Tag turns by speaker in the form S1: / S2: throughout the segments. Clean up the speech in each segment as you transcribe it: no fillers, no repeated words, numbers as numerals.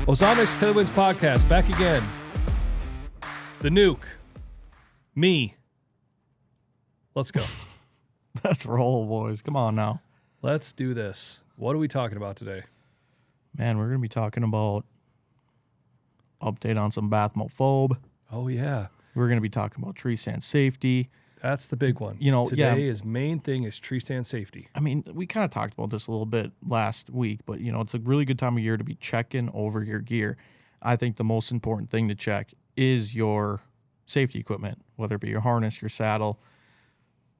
S1: Ozonics Killerwinds podcast back again. The nuke. Me. Let's go.
S2: Let's roll, boys. Come on now.
S1: Let's do this. What are we talking about today?
S2: Man, we're going to be talking about update on some bathmophobe.
S1: Oh, yeah.
S2: We're going to be talking about tree stand safety.
S1: That's the big one.
S2: You know,
S1: today his main thing is tree stand safety.
S2: I mean, we kind of talked about this a little bit last week, but, you know, it's a really good time of year to be checking over your gear. I think the most important thing to check is your safety equipment, whether it be your harness, your saddle.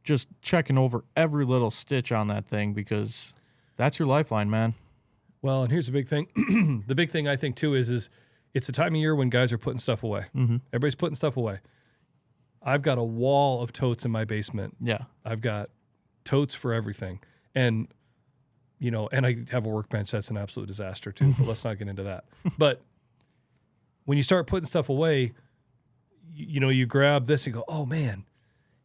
S2: Just checking over every little stitch on that thing because that's your lifeline, man.
S1: Well, and here's the big thing. The big thing I think, too, is it's the time of year when guys are putting stuff away.
S2: Mm-hmm.
S1: Everybody's putting stuff away. I've got a wall of totes in my basement.
S2: Yeah.
S1: I've got totes for everything. And, you know, and I have a workbench that's an absolute disaster too, but let's not get into that. But when you start putting stuff away, you know, you grab this and go, oh man,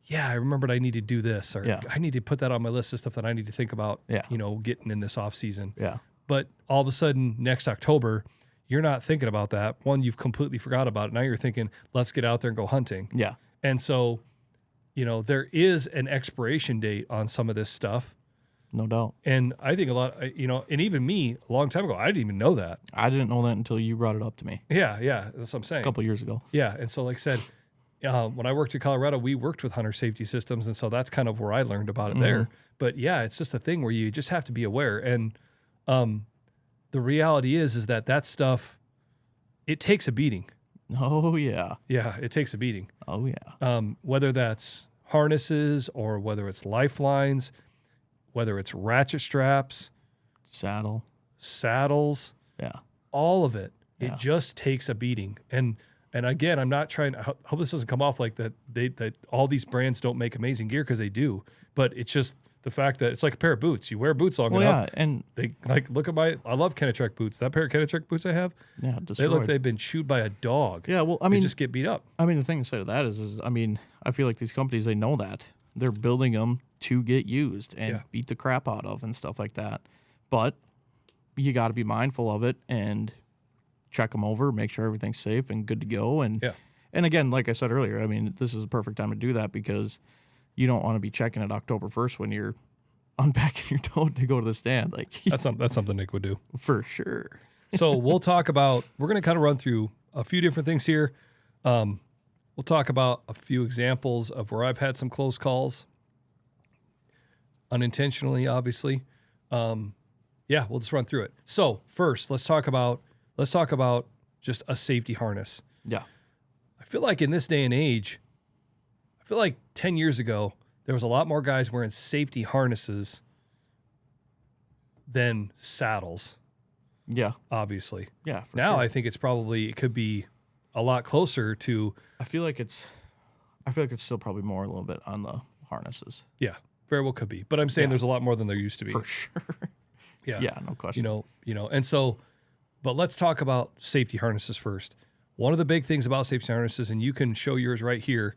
S1: yeah, I remembered I need to do this, or I need to put that on my list of stuff that I need to think about, you know, getting in this off season.
S2: Yeah.
S1: But all of a sudden next October, you're not thinking about that. One, you've completely forgot about it. Now you're thinking, let's get out there and go hunting.
S2: Yeah.
S1: And so, you know, there is an expiration date on some of this stuff.
S2: No doubt.
S1: And I think a lot, you know, and even me a long time ago, I didn't even know that.
S2: I didn't know that until you brought it up to me.
S1: Yeah, that's what I'm saying.
S2: A couple years ago.
S1: Yeah, and so like I said, when I worked in Colorado, we worked with hunter safety systems, and so that's kind of where I learned about it there. But yeah, it's just a thing where you just have to be aware. And the reality is that stuff, it takes a beating.
S2: Oh, yeah.
S1: Yeah, it takes a beating.
S2: Oh, yeah.
S1: Whether that's harnesses or whether it's lifelines, whether it's ratchet straps, saddles, all of it. Yeah. It just takes a beating. And again, I'm not trying. I hope this doesn't come off like that all these brands don't make amazing gear, because they do. But it's just the fact that it's like a pair of boots. You wear boots long enough.
S2: Yeah, and
S1: they look at I love Kenetrek boots. That pair of Kenetrek boots I have.
S2: Yeah,
S1: they look like they've been chewed by a dog.
S2: Yeah, well, I mean,
S1: they just get beat up.
S2: I mean, the thing to say to that is I mean, I feel like these companies, they know that they're building them to get used and beat the crap out of and stuff like that. But you got to be mindful of it and check them over, make sure everything's safe and good to go. And again, like I said earlier, I mean, this is a perfect time to do that because you don't want to be checking it October 1st when you're unpacking your tote to go to the stand. Like
S1: that's something Nick would do
S2: for sure.
S1: So we're going to kind of run through a few different things here. We'll talk about a few examples of where I've had some close calls, unintentionally, obviously. We'll just run through it. So first, let's talk about just a safety harness.
S2: Yeah.
S1: I feel like in this day and age, 10 years ago, there was a lot more guys wearing safety harnesses than saddles.
S2: Yeah.
S1: Obviously.
S2: Yeah.
S1: Now
S2: sure.
S1: I think it could be a lot closer to.
S2: I feel like it's still probably more a little bit on the harnesses.
S1: Yeah, very well could be. But I'm saying there's a lot more than there used to be.
S2: For sure.
S1: Yeah.
S2: Yeah, no question.
S1: You know, and so, but let's talk about safety harnesses first. One of the big things about safety harnesses, and you can show yours right here,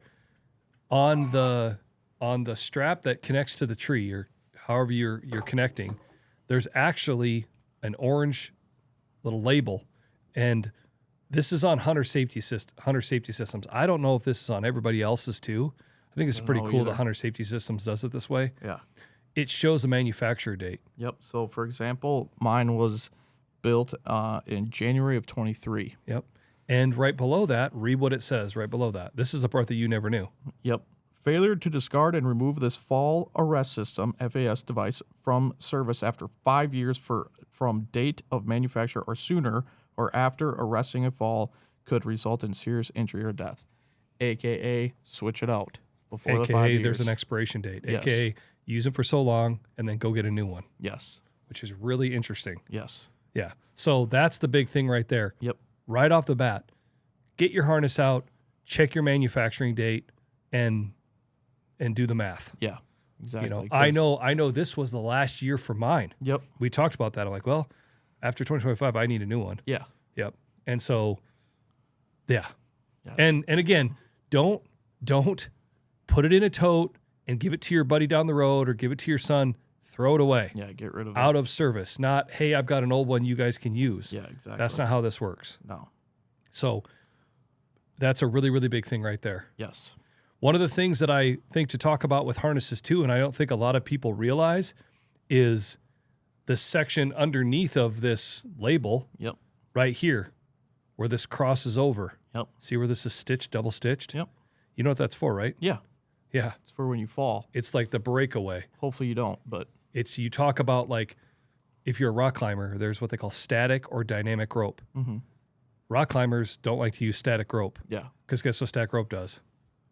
S1: on the strap that connects to the tree, or however you're connecting, there's actually an orange little label, and this is on hunter safety systems. I don't know if this is on everybody else's too. I think it's pretty cool that Hunter Safety Systems does it this way.
S2: Yeah.
S1: It shows the manufacturer date.
S2: Yep. So, for example, mine was built in January of 23.
S1: Yep. And right below that, read what it says right below that. This is the part that you never knew.
S2: Yep. Failure to discard and remove this fall arrest system, FAS device, from service after 5 years from date of manufacture or sooner or after arresting a fall could result in serious injury or death. AKA, switch it out before the 5 years.
S1: There's an expiration date.
S2: Yes.
S1: AKA, use it for so long and then go get a new one.
S2: Yes.
S1: Which is really interesting.
S2: Yes.
S1: Yeah. So that's the big thing right there.
S2: Yep.
S1: Right off the bat, get your harness out, check your manufacturing date, and do the math.
S2: Yeah. Exactly.
S1: You know, I know this was the last year for mine.
S2: Yep.
S1: We talked about that. I'm like, well, after 2025, I need a new one.
S2: Yeah.
S1: Yep. And so, yeah.
S2: Yes.
S1: And again, don't put it in a tote and give it to your buddy down the road or give it to your son throw it away.
S2: Yeah, get rid of it.
S1: Out of service. Not, hey, I've got an old one you guys can use.
S2: Yeah, exactly.
S1: That's not how this works.
S2: No.
S1: So that's a really, really big thing right there.
S2: Yes.
S1: One of the things that I think to talk about with harnesses too, and I don't think a lot of people realize, is the section underneath of this label
S2: Yep.
S1: right here where this crosses over.
S2: Yep.
S1: See where this is stitched, double stitched?
S2: Yep.
S1: You know what that's for, right?
S2: Yeah.
S1: Yeah.
S2: It's for when you fall.
S1: It's like the breakaway.
S2: Hopefully you don't, but
S1: It's, you talk about like, if you're a rock climber, there's what they call static or dynamic rope.
S2: mm-hmm.
S1: Rock climbers don't like to use static rope
S2: Yeah.
S1: because guess what static rope does?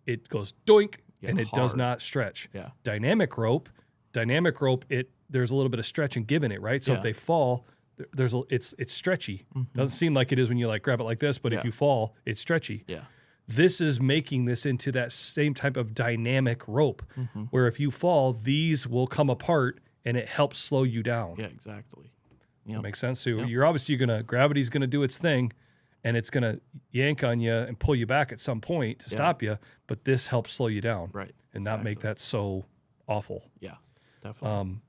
S1: It goes doink
S2: Yeah,
S1: and it does
S2: hard.
S1: not stretch.
S2: Yeah.
S1: Dynamic rope, there's a little bit of stretch and give in it, right? So
S2: Yeah.
S1: if they fall, it's stretchy. Doesn't seem like it is when you like grab it like this, but if
S2: Yeah.
S1: you fall, it's stretchy.
S2: Yeah.
S1: This is making this into that same type of dynamic rope where if you fall, these will come apart and it helps slow you down.
S2: Yeah, exactly.
S1: Does that make sense? So
S2: Yep.
S1: you're obviously gravity's gonna do its thing and it's gonna yank on you and pull you back at some point to stop you, but this helps slow you down.
S2: Right.
S1: And not make that so awful.
S2: Yeah, definitely.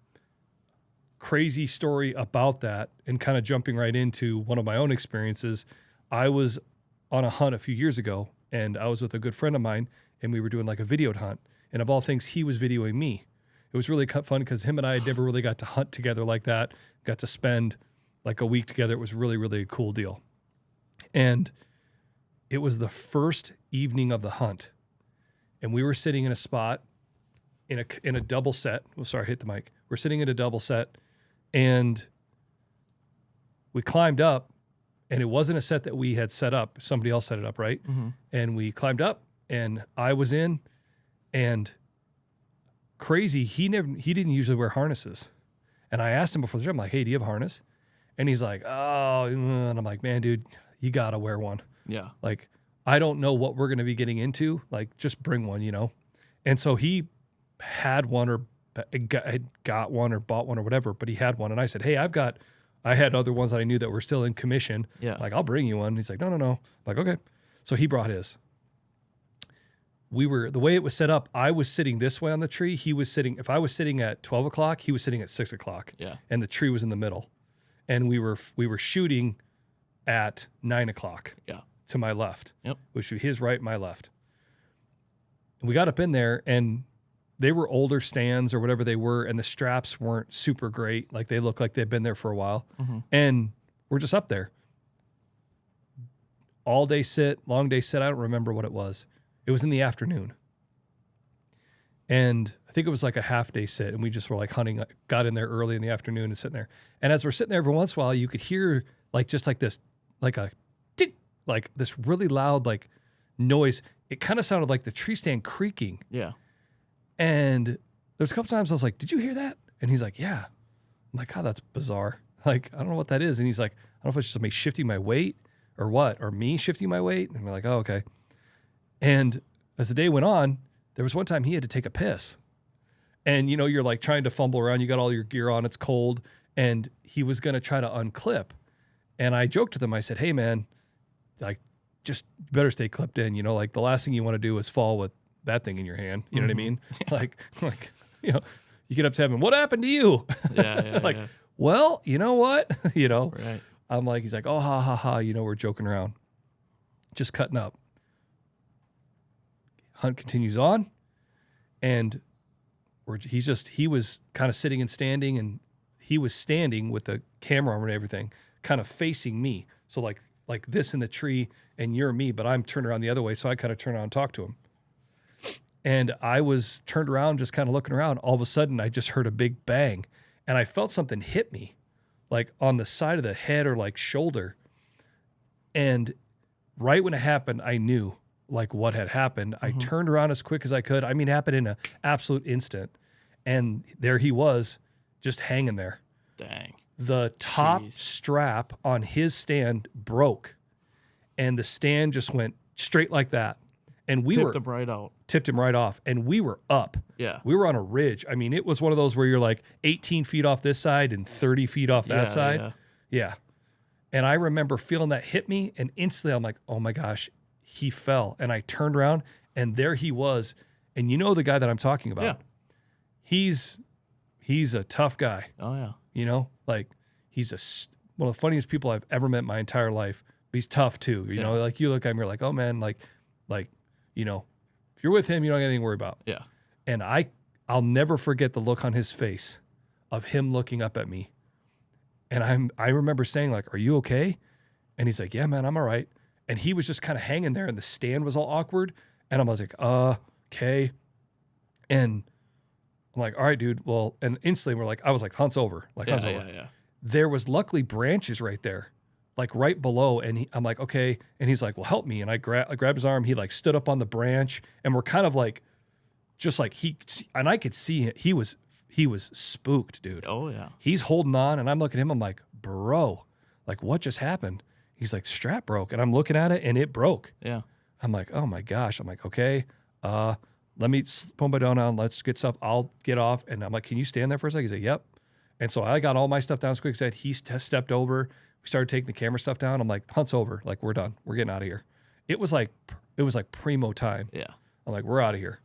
S1: Crazy story about that, and kind of jumping right into one of my own experiences. I was on a hunt a few years ago and I was with a good friend of mine and we were doing like a videoed hunt, and of all things he was videoing me. It was really fun because him and I had never really got to hunt together like that, got to spend like a week together. It was really, really a cool deal. And it was the first evening of the hunt and we were sitting in a spot in a double set. Oh, sorry, I hit the mic. We're sitting in a double set and we climbed up, and it wasn't a set that we had set up. Somebody else set it up, right? And we climbed up and I was in, and crazy, he didn't usually wear harnesses. And I asked him before the trip, I'm like, hey, do you have a harness? And he's like, oh, and I'm like, man, dude, you gotta wear one.
S2: Yeah.
S1: Like, I don't know what we're gonna be getting into. Like, just bring one, you know? And so he had one or had got one or bought one or whatever, but he had one. And I said, hey, I had other ones that I knew that were still in commission.
S2: Yeah.
S1: Like, I'll bring you one. He's like, no. I'm like, okay. So he brought his. The way it was set up, I was sitting this way on the tree. If I was sitting at 12 o'clock, he was sitting at 6 o'clock.
S2: Yeah.
S1: And the tree was in the middle. And we were shooting at 9 o'clock.
S2: Yeah.
S1: To my left.
S2: Yep.
S1: Which was his right, my left. And we got up in there, and they were older stands or whatever they were, and the straps weren't super great. Like, they looked like they'd been there for a while. And we're just up there. All day sit, long day sit. I don't remember what it was. It was in the afternoon. And I think it was like a half day sit, and we just were like hunting, got in there early in the afternoon and sitting there. And as we're sitting there every once in a while, you could hear like just like this, like a tick, like this really loud like noise. It kind of sounded like the tree stand creaking.
S2: Yeah.
S1: And there's a couple times I was like, did you hear that? And he's like, yeah. I'm like, oh, that's bizarre. Like, I don't know what that is. And he's like, I don't know if it's just me shifting my weight or what, or me shifting my weight. And we're like, oh, okay. And as the day went on, there was one time he had to take a piss. And, you know, you're like trying to fumble around. You got all your gear on. It's cold. And he was going to try to unclip. And I joked with him. I said, hey, man, like, just better stay clipped in. You know, like the last thing you want to do is fall with that thing in your hand. You know what I mean? like, you know, you get up to heaven. What happened to you?
S2: Yeah.
S1: like, well, you know what? you know,
S2: Right.
S1: I'm like, he's like, oh, ha, ha, ha. You know, we're joking around. Just cutting up. Hunt continues on. And he was kind of sitting and standing, and he was standing with the camera and everything kind of facing me. So like this in the tree, and you're me, but I'm turned around the other way. So I kind of turn around and talk to him. And I was turned around, just kind of looking around. All of a sudden, I just heard a big bang, and I felt something hit me, like on the side of the head or like shoulder. And right when it happened, I knew like what had happened. I turned around as quick as I could. I mean, it happened in an absolute instant. And there he was, just hanging there.
S2: Dang.
S1: The top strap on his stand broke, and the stand just went straight like that. And we
S2: Tipped him right out.
S1: Tipped him right off. And we were up.
S2: Yeah.
S1: We were on a ridge. I mean, it was one of those where you're like 18 feet off this side and 30 feet off that side. Yeah. And I remember feeling that hit me, and instantly I'm like, oh my gosh, he fell. And I turned around, and there he was. And you know the guy that I'm talking about.
S2: Yeah.
S1: He He's a tough guy.
S2: Oh yeah.
S1: You know, like he's one of the funniest people I've ever met in my entire life. But he's tough too. You know, like you look at him, you're like, oh man, like, you know, if you're with him, you don't have anything to worry about.
S2: Yeah.
S1: And I'll never forget the look on his face of him looking up at me. And I remember saying like, are you okay? And he's like, yeah, man, I'm all right. And he was just kind of hanging there and the stand was all awkward. And I was like, okay. And I'm like, all right, dude. Well, and instantly I was like, Hunt's over. Like, Hunt's over.
S2: Yeah.
S1: There was luckily branches right there, like right below. And I'm like, okay. And he's like, well, help me. And I grabbed his arm. He like stood up on the branch and we're kind of like, just like and I could see him. He was spooked, dude.
S2: Oh yeah.
S1: He's holding on and I'm looking at him. I'm like, bro, like what just happened? He's like, strap broke. And I'm looking at it and it broke.
S2: Yeah.
S1: I'm like, oh my gosh. I'm like, okay, let me put my down on. Let's get stuff. I'll get off. And I'm like, can you stand there for a second? He's like, yep. And so I got all my stuff down as quick as I said. He stepped over. We started taking the camera stuff down. I'm like, Hunt's over. Like, we're done. We're getting out of here. It was like primo time.
S2: Yeah.
S1: I'm like, we're out of here.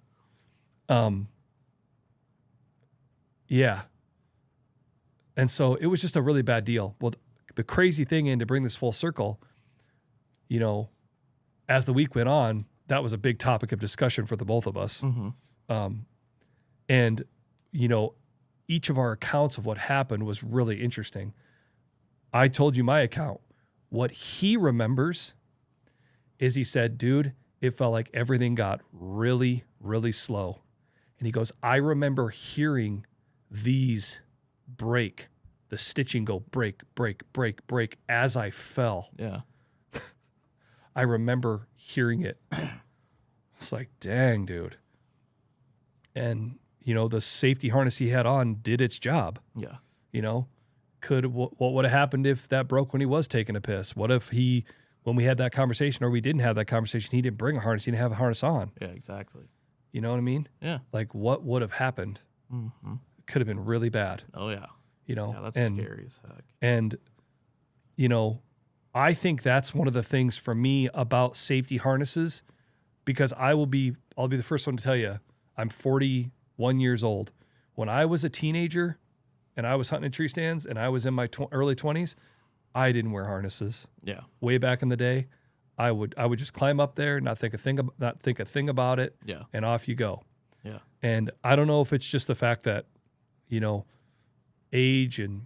S1: Yeah. And so it was just a really bad deal. Well, the crazy thing, and to bring this full circle, you know, as the week went on, that was a big topic of discussion for the both of us.
S2: Mm-hmm.
S1: And, you know, each of our accounts of what happened was really interesting. I told you my account. What he remembers is he said, dude, it felt like everything got really, really slow. And he goes, I remember hearing these break, the stitching go break, break, break, break as I fell.
S2: Yeah.
S1: I remember hearing it. It's like, dang, dude. And, you know, the safety harness he had on did its job.
S2: Yeah.
S1: You know, what would have happened if that broke when he was taking a piss? What if when we had that conversation or we didn't have that conversation, he didn't bring a harness, he didn't have a harness on?
S2: Yeah, exactly.
S1: You know what I mean?
S2: Yeah.
S1: Like what would have happened?
S2: Mm-hmm.
S1: Could have been really bad.
S2: Oh yeah.
S1: You know,
S2: Yeah, that's scary as heck.
S1: And, you know, I think that's one of the things for me about safety harnesses, because I'll be the first one to tell you, I'm 41 years old. When I was a teenager and I was hunting in tree stands and I was in my early 20s, I didn't wear harnesses.
S2: Yeah.
S1: Way back in the day, I would just climb up there, not think a thing about it.
S2: Yeah.
S1: And off you go.
S2: Yeah.
S1: And I don't know if it's just the fact that, you know, age and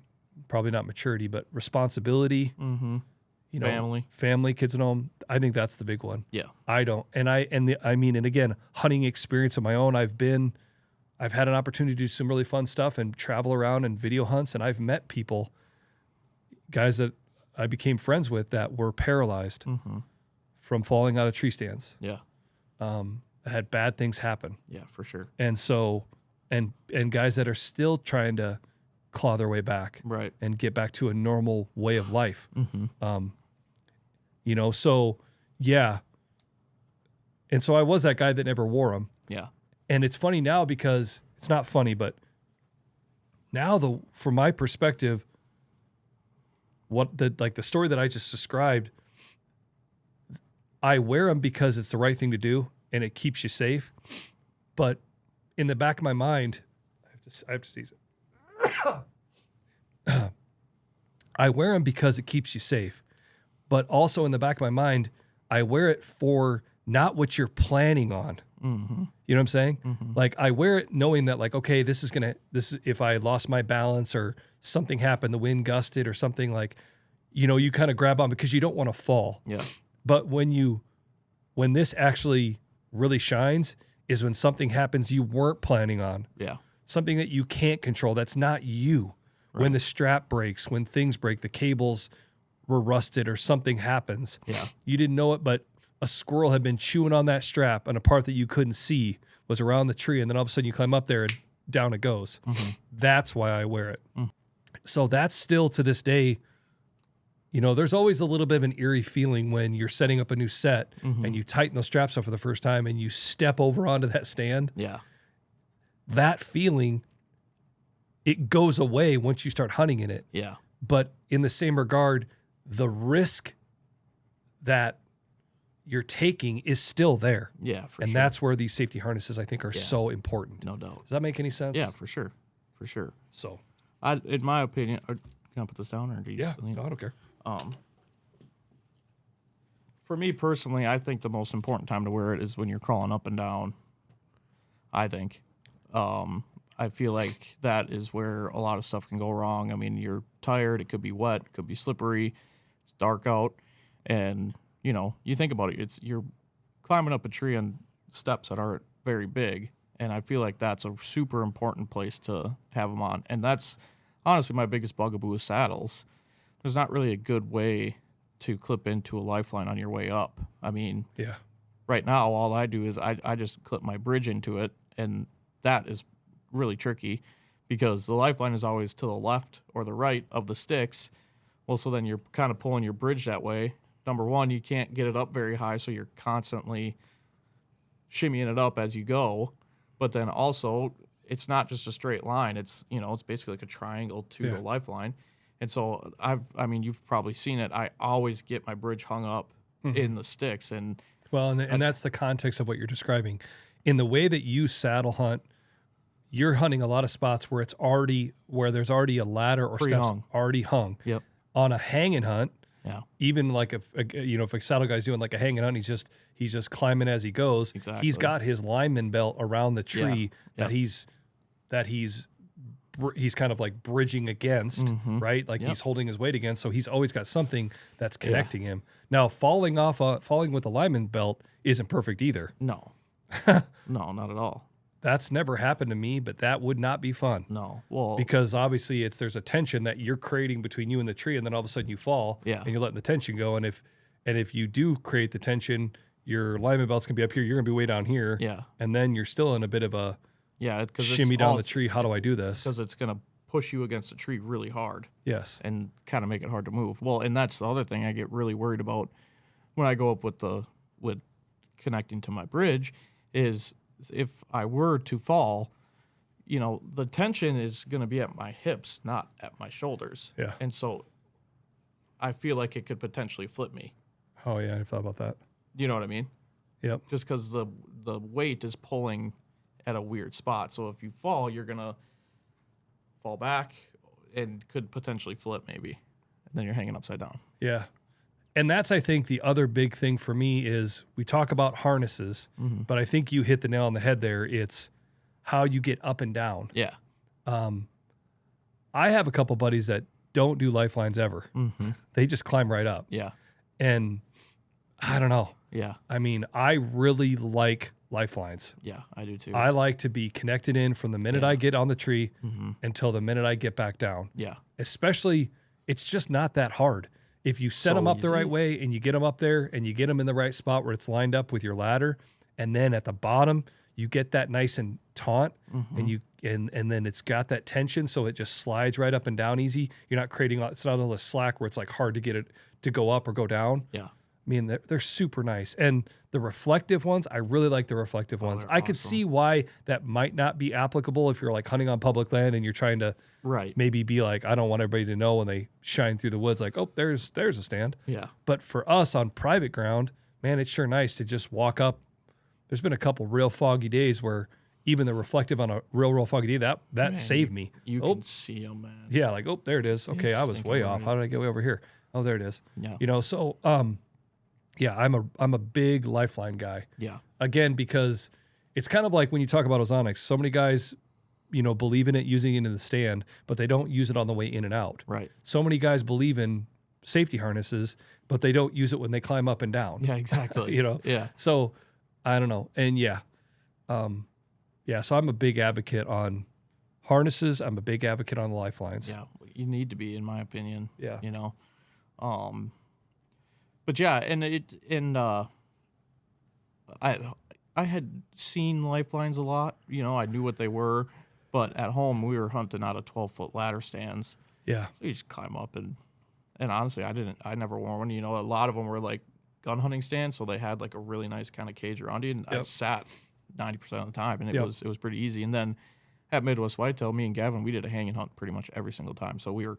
S1: probably not maturity, but responsibility.
S2: Mm-hmm.
S1: You know, family, kids at home. I think that's the big one.
S2: Yeah.
S1: I don't. And again, hunting experience of my own. I've had an opportunity to do some really fun stuff and travel around and video hunts. And I've met people, guys that I became friends with that were paralyzed from falling out of tree stands.
S2: Yeah.
S1: Had bad things happen.
S2: Yeah, for sure.
S1: And so, and guys that are still trying to claw their way back.
S2: Right.
S1: And get back to a normal way of life.
S2: Mm-hmm.
S1: You know, so yeah. And so I was that guy that never wore them.
S2: Yeah.
S1: And it's funny now because it's not funny, but now from my perspective, the story that I just described, I wear them because it's the right thing to do and it keeps you safe. But in the back of my mind, I have to seize it. I wear them because it keeps you safe. But also in the back of my mind, I wear it for not what you're planning on.
S2: Mm-hmm.
S1: You know what I'm saying?
S2: Mm-hmm.
S1: Like I wear it knowing that like, okay, this is if I lost my balance or something happened, the wind gusted or something, like, you know, you kind of grab on because you don't want to fall.
S2: Yeah.
S1: But when this actually really shines is when something happens you weren't planning on.
S2: Yeah.
S1: Something that you can't control. That's not you. Right. When the strap breaks, when things break, the cables were rusted or something happens.
S2: Yeah.
S1: You didn't know it, but a squirrel had been chewing on that strap and a part that you couldn't see was around the tree. And then all of a sudden you climb up there and down it goes. Mm-hmm. That's why I wear it. Mm. So that's still to this day, you know, there's always a little bit of an eerie feeling when you're setting up a new set and you tighten those straps up for the first time and you step over onto that stand.
S2: Yeah.
S1: That feeling, it goes away once you start hunting in it.
S2: Yeah.
S1: But in the same regard, the risk that you're taking is still there.
S2: Yeah, for
S1: and
S2: sure.
S1: that's where these safety harnesses, I think, are so important.
S2: No doubt.
S1: Does that make any sense?
S2: Yeah, for sure. for sure.
S1: So,
S2: In my opinion, can I put this down or do you
S1: yeah,
S2: just leave?
S1: no, I don't care.
S2: For me personally, I think the most important time to wear it is when you're crawling up and down. I think. I feel like that is where a lot of stuff can go wrong. I mean, you're tired. It could be wet. It could be slippery. It's dark out. And, you think about it. You're climbing up a tree on steps that aren't very big. And I feel like that's a super important place to have them on. And that's honestly my biggest bugaboo with saddles. There's not really a good way to clip into a lifeline on your way up. I mean,
S1: Yeah.
S2: right now, all I do is I just clip my bridge into it, and that is really tricky because the lifeline is always to the left or the right of the sticks. Well, so then you're kind of pulling your bridge that way. Number one, you can't get it up very high, so you're constantly shimmying it up as you go. But then also, it's not just a straight line. It's it's basically like a triangle to the lifeline. And so you've probably seen it. I always get my bridge hung up in the sticks, and
S1: and that's the context of what you're describing. In the way that you saddle hunt, you're hunting a lot of spots where there's already a ladder or steps already hung.
S2: Yep.
S1: On a hanging hunt,
S2: yeah,
S1: even like if a saddle guy's doing like a hanging hunt, he's just climbing as he goes.
S2: Exactly.
S1: He's got his lineman belt around the tree
S2: Yeah.
S1: that he's kind of like bridging against, right? Like he's holding his weight against. So he's always got something that's connecting him. Now falling with the lineman belt isn't perfect either.
S2: No, no, not at all.
S1: That's never happened to me, but that would not be fun.
S2: No, well,
S1: Because obviously there's a tension that you're creating between you and the tree, and then all of a sudden you fall, and you're letting the tension go. And if you do create the tension, your lineman belt's gonna be up here, you're gonna be way down here, and then you're still in a bit of a shimmy down the tree. How do I do this?
S2: Because it's gonna push you against the tree really hard.
S1: Yes,
S2: and kind of make it hard to move. Well, and that's the other thing I get really worried about when I go up with connecting to my bridge is if I were to fall, the tension is going to be at my hips, not at my shoulders.
S1: Yeah.
S2: And so I feel like it could potentially flip me.
S1: Oh yeah, I thought about that.
S2: You know what I mean?
S1: Yep.
S2: Just because the weight is pulling at a weird spot. So if you fall, you're going to fall back and could potentially flip maybe. And then you're hanging upside down.
S1: Yeah. And that's, I think, the other big thing for me is we talk about harnesses, but I think you hit the nail on the head there. It's how you get up and down.
S2: Yeah.
S1: I have a couple buddies that don't do lifelines ever. They just climb right up.
S2: Yeah.
S1: And I don't know.
S2: Yeah.
S1: I mean, I really like lifelines.
S2: Yeah, I do too.
S1: I like to be connected in from the minute I get on the tree until the minute I get back down.
S2: Yeah.
S1: Especially, it's just not that hard. If you set them up the right way and you get them up there and you get them in the right spot where it's lined up with your ladder, and then at the bottom you get that nice and taut, and then it's got that tension, so it just slides right up and down easy. You're not creating it's not all the slack where it's like hard to get it to go up or go down.
S2: Yeah.
S1: I mean, they're super nice. And the reflective ones, I really like the reflective ones. I could see why that might not be applicable if you're like hunting on public land and you're trying to maybe be like, I don't want everybody to know when they shine through the woods, like, oh, there's a stand.
S2: Yeah.
S1: But for us on private ground, man, it's sure nice to just walk up. There's been a couple real foggy days where even the reflective on a real foggy day, that saved me.
S2: You can see them, man.
S1: Yeah, like, oh, there it is. Okay, I was way off. How did I get way over here? Oh, there it is.
S2: Yeah.
S1: So yeah, I'm a big lifeline guy.
S2: Yeah.
S1: Again, because it's kind of like when you talk about ozonics, so many guys, believe in it, using it in the stand, but they don't use it on the way in and out.
S2: Right.
S1: So many guys believe in safety harnesses, but they don't use it when they climb up and down.
S2: Yeah, exactly. Yeah.
S1: So I don't know. And so I'm a big advocate on harnesses. I'm a big advocate on the lifelines.
S2: Yeah. You need to be, in my opinion.
S1: Yeah.
S2: But yeah, I had seen lifelines a lot. I knew what they were, but at home we were hunting out of 12-foot ladder stands.
S1: Yeah.
S2: So you just climb up and honestly, I never wore one. A lot of them were like gun hunting stands, so they had like a really nice kind of cage around you, and I sat 90% of the time, and it was pretty easy. And then at Midwest Whitetail, me and Gavin, we did a hanging hunt pretty much every single time. So we were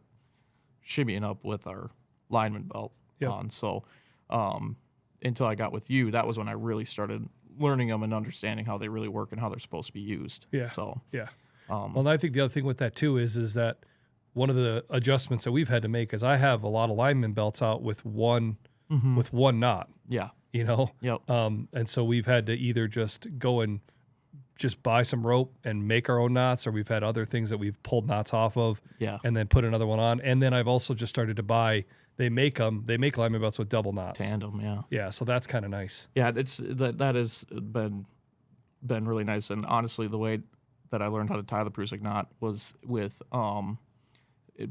S2: shimmying up with our lineman belt on. So until I got with you, that was when I really started learning them and understanding how they really work and how they're supposed to be used.
S1: Yeah.
S2: So
S1: yeah. Well, and I think the other thing with that too is that one of the adjustments that we've had to make is I have a lot of lineman belts out with one knot,
S2: Yeah.
S1: you know?
S2: Yep.
S1: And so we've had to either just go and just buy some rope and make our own knots, or we've had other things that we've pulled knots off of
S2: Yeah.
S1: and then put another one on. And then I've also just started to buy, they make lineman belts with double knots.
S2: Tandem. Yeah.
S1: Yeah. So that's kind of nice.
S2: Yeah. That has been really nice. And honestly, the way that I learned how to tie the Prusik knot was with,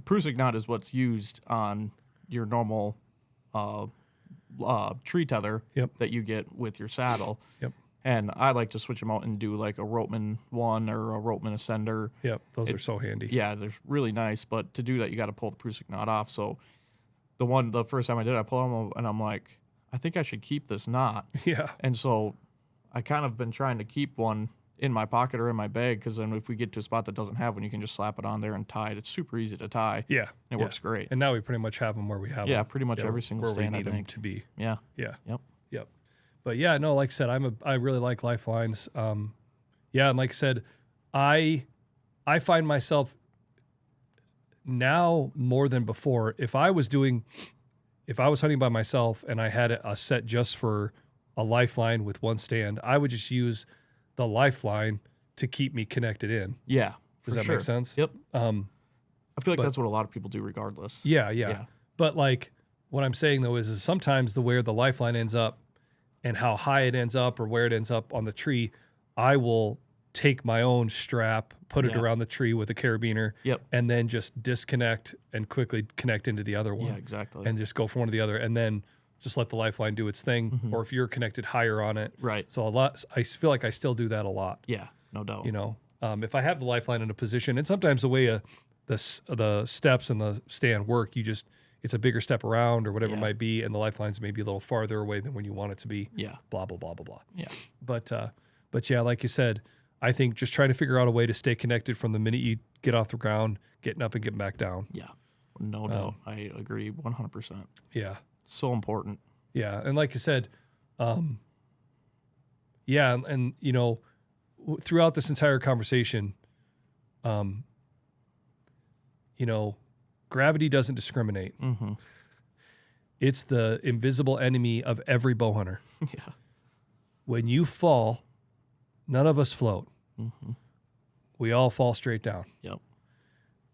S2: Prusik knot is what's used on your normal, tree tether
S1: Yep.
S2: that you get with your saddle.
S1: Yep.
S2: And I like to switch them out and do like a Ropeman 1 or a Ropeman Ascender.
S1: Yep. Those are so handy.
S2: Yeah, they're really nice. But to do that, you got to pull the Prusik knot off. So the first time I did, I pulled them and I'm like, I think I should keep this knot.
S1: Yeah.
S2: And so I kind of been trying to keep one in my pocket or in my bag, because then if we get to a spot that doesn't have one, you can just slap it on there and tie it. It's super easy to tie.
S1: Yeah.
S2: It works great.
S1: And now we pretty much have them where we have them.
S2: Yeah, pretty much every single
S1: where
S2: stand,
S1: we
S2: I
S1: need them
S2: think.
S1: to be.
S2: Yeah.
S1: Yeah.
S2: Yep.
S1: Yep. But yeah, no, like I said, I really like lifelines. Yeah, and like I said, I find myself now more than before. If I was hunting by myself and I had a set just for a lifeline with one stand, I would just use the lifeline to keep me connected in.
S2: Yeah.
S1: Does that make sense?
S2: Yep. I feel like
S1: but-
S2: that's what a lot of people do regardless.
S1: Yeah. But like what I'm saying though is sometimes where the lifeline ends up and how high it ends up or where it ends up on the tree, I will take my own strap, put it
S2: Yeah.
S1: around the tree with a carabiner,
S2: Yep.
S1: and then just disconnect and quickly connect into the other one.
S2: Yeah, exactly.
S1: And just go from one to the other, and then just let the lifeline do its thing. Or if you're connected higher on it,
S2: Right.
S1: So I feel like I still do that a lot.
S2: Yeah, no doubt.
S1: You know, if I have the lifeline in a position, and sometimes the way the steps and the stand work, it's a bigger step around or whatever it
S2: Yeah.
S1: might be, and the lifeline's maybe a little farther away than when you want it to be.
S2: Yeah.
S1: Blah blah blah blah blah.
S2: Yeah.
S1: But yeah, like you said, I think just trying to figure out a way to stay connected from the minute you get off the ground, getting up and getting back down.
S2: Yeah. No doubt. I agree 100%.
S1: Yeah.
S2: So important.
S1: Yeah, and like you said, yeah, and you know, throughout this entire conversation, you know, gravity doesn't discriminate.
S2: Mm-hmm.
S1: It's the invisible enemy of every bow hunter.
S2: Yeah.
S1: When you fall, none of us float.
S2: Mm-hmm.
S1: We all fall straight down.
S2: Yep.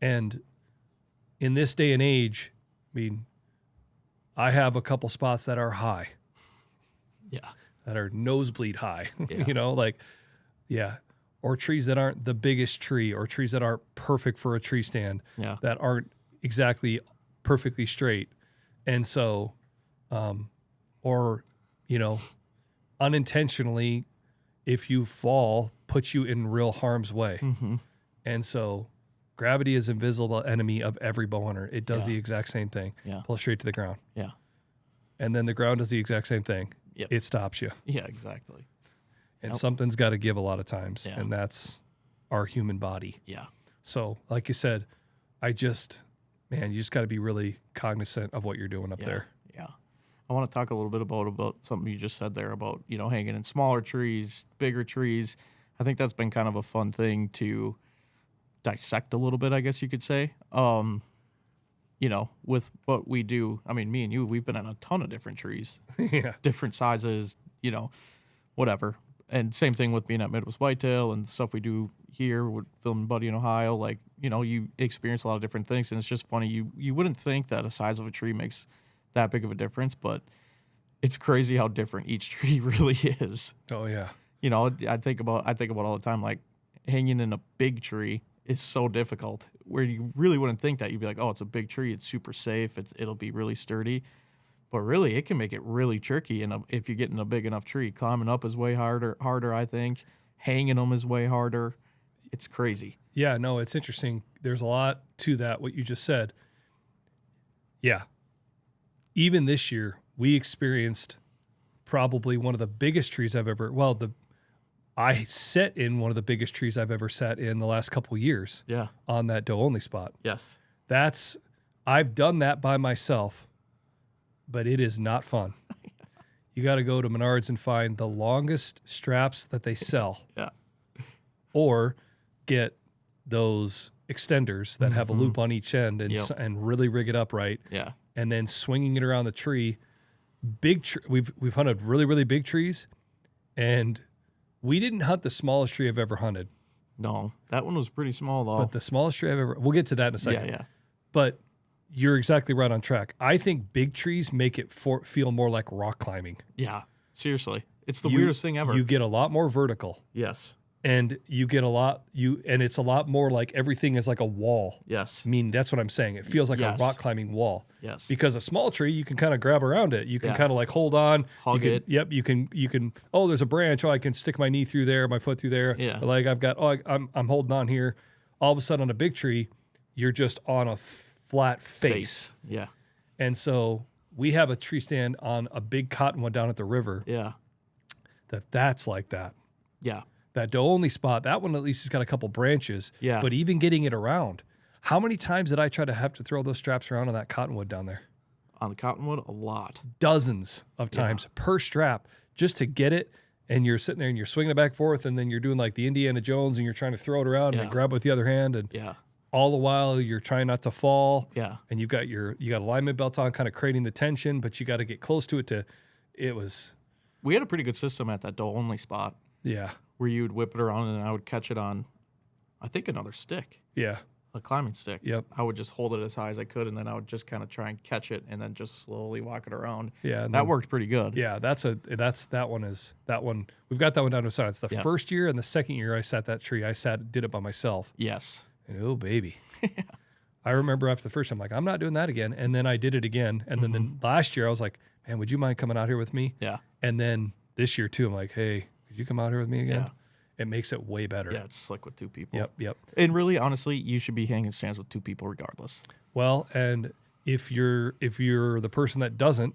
S1: And in this day and age, I mean, I have a couple spots that are high.
S2: Yeah.
S1: That are nosebleed high,
S2: Yeah.
S1: you know, like, yeah. Or trees that aren't the biggest tree, or trees that aren't perfect for a tree stand,
S2: Yeah.
S1: that aren't exactly perfectly straight. And so, or, you know, unintentionally, if you fall, puts you in real harm's way.
S2: Mm-hmm.
S1: And so gravity is invisible enemy of every bow hunter. It does
S2: Yeah.
S1: the exact same thing.
S2: Yeah.
S1: Pull straight to the ground.
S2: Yeah.
S1: And then the ground does the exact same thing.
S2: Yep.
S1: It stops you.
S2: Yeah, exactly.
S1: And
S2: Yep.
S1: something's got to give a lot of times.
S2: Yeah.
S1: And that's our human body.
S2: Yeah.
S1: So, like you said, you just got to be really cognizant of what you're doing up
S2: Yeah.
S1: there.
S2: Yeah. I want to talk a little bit about something you just said there about, you know, hanging in smaller trees, bigger trees. I think that's been kind of a fun thing to dissect a little bit, I guess you could say. You know, with what we do, I mean, me and you, we've been in a ton of different trees,
S1: Yeah.
S2: different sizes, you know, whatever. And same thing with being at Midwest Whitetail and the stuff we do here with filming Buddy in Ohio. Like, you know, you experience a lot of different things, and it's just funny. You wouldn't think that a size of a tree makes that big of a difference, but it's crazy how different each tree really is.
S1: Oh, yeah.
S2: You know, I think about all the time, like hanging in a big tree is so difficult, where you really wouldn't think that. You'd be like, oh, it's a big tree, it's super safe, it'll be really sturdy. But really, it can make it really tricky. And if you get in a big enough tree, climbing up is way harder. I think hanging them is way harder. It's crazy.
S1: Yeah, no, it's interesting. There's a lot to that, what you just said. Yeah. Even this year, we experienced probably one of the biggest trees I've ever, I sat in one of the biggest trees I've ever sat in the last couple of years
S2: Yeah.
S1: on that doe only spot.
S2: Yes.
S1: I've done that by myself, but it is not fun. You got to go to Menards and find the longest straps that they sell,
S2: Yeah.
S1: or get those extenders that have a loop on each end and really rig it up right.
S2: Yeah.
S1: And then swinging it around the tree. We've hunted really, really big trees, and we didn't hunt the smallest tree I've ever hunted.
S2: No, that one was pretty small though.
S1: But the smallest tree I've ever, we'll get to that in a second.
S2: Yeah.
S1: But you're exactly right on track. I think big trees make it feel more like rock climbing.
S2: Yeah. Seriously. It's the weirdest thing ever.
S1: You get a lot more vertical.
S2: Yes.
S1: And you get and it's a lot more like everything is like a wall.
S2: Yes.
S1: I mean, that's what I'm saying. It feels like a rock climbing wall.
S2: Yes.
S1: Because a small tree, you can kind of grab around it. You can kind of like hold on.
S2: Hug it.
S1: Yep. You can, oh, there's a branch. Oh, I can stick my knee through there, my foot through there.
S2: Yeah.
S1: Like I'm holding on here. All of a sudden on a big tree, you're just on a flat face.
S2: Yeah.
S1: And so we have a tree stand on a big cottonwood down at the river.
S2: Yeah.
S1: That's like that.
S2: Yeah.
S1: That doe only spot, that one at least has got a couple branches.
S2: Yeah.
S1: But even getting it around, how many times did I try to have to throw those straps around on that cottonwood down there?
S2: On the cottonwood, a lot.
S1: Dozens of times per strap just to get it. And you're sitting there and you're swinging it back and forth, and then you're doing like the Indiana Jones and you're trying to throw it around and then grab it with the other hand. And all the while you're trying not to fall.
S2: Yeah.
S1: And you got alignment belt on, kind of creating the tension, but you got to get close to it
S2: We had a pretty good system at that doe only spot.
S1: Yeah.
S2: Where you would whip it around and I would catch it on, I think, another stick.
S1: Yeah.
S2: A climbing stick.
S1: Yep.
S2: I would just hold it as high as I could, and then I would just kind of try and catch it and then just slowly walk it around.
S1: Yeah.
S2: That worked pretty good.
S1: Yeah. That one. We've got that one down to a science. The first year and the second year I sat that tree, did it by myself.
S2: Yes.
S1: And oh, baby. I remember after the first time, like, I'm not doing that again. And then I did it again. And then last year I was like, man, would you mind coming out here with me?
S2: Yeah.
S1: And then this year too, I'm like, hey, could you come out here with me again?
S2: Yeah.
S1: It makes it way better.
S2: Yeah, it's slick with two people.
S1: Yep.
S2: And really, honestly, you should be hanging stands with two people regardless.
S1: Well, and if you're the person that doesn't,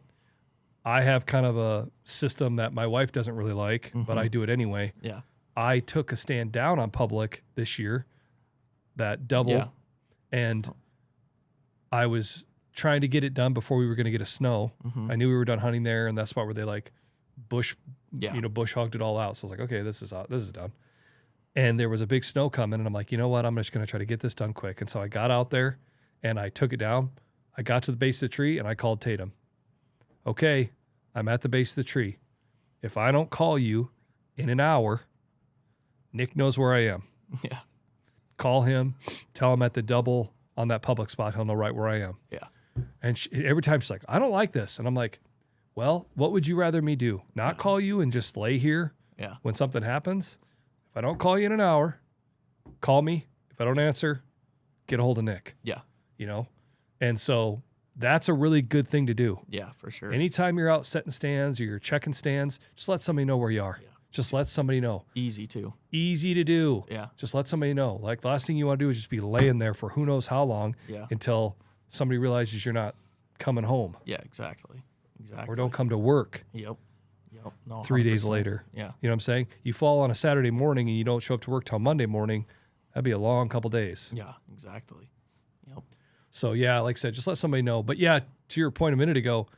S1: I have kind of a system that my wife doesn't really like, but I do it anyway.
S2: Yeah.
S1: I took a stand down on public this year, that double, and I was trying to get it done before we were going to get a snow. I knew we were done hunting there, and that's spot where they like bush hogged it all out. So I was like, okay, this is done. And there was a big snow coming, and I'm like, you know what? I'm just going to try to get this done quick. And so I got out there, and I took it down. I got to the base of the tree, and I called Tatum. Okay, I'm at the base of the tree. If I don't call you in an hour, Nick knows where I am.
S2: Yeah.
S1: Call him, tell him at the double on that public spot, he'll know right where I am.
S2: Yeah.
S1: And every time she's like, I don't like this. And I'm like, well, what would you rather me do? Not call you and just lay here when something happens? If I don't call you in an hour, call me. If I don't answer, get a hold of Nick.
S2: Yeah.
S1: You know? And so that's a really good thing to do.
S2: Yeah, for sure.
S1: Anytime you're out setting stands or you're checking stands, just let somebody know where you are. Yeah. Just let somebody know.
S2: Easy too.
S1: Easy to do.
S2: Yeah.
S1: Just let somebody know. Like the last thing you want to do is just be laying there for who knows how long until somebody realizes you're not coming home.
S2: Yeah, exactly.
S1: Or don't come to work.
S2: Yep. No,
S1: 3 days later.
S2: Yeah.
S1: You know what I'm saying? You fall on a Saturday morning and you don't show up to work till Monday morning. That'd be a long couple days.
S2: Yeah, exactly. Yep.
S1: So yeah, like I said, just let somebody know. But yeah, to your point a minute ago,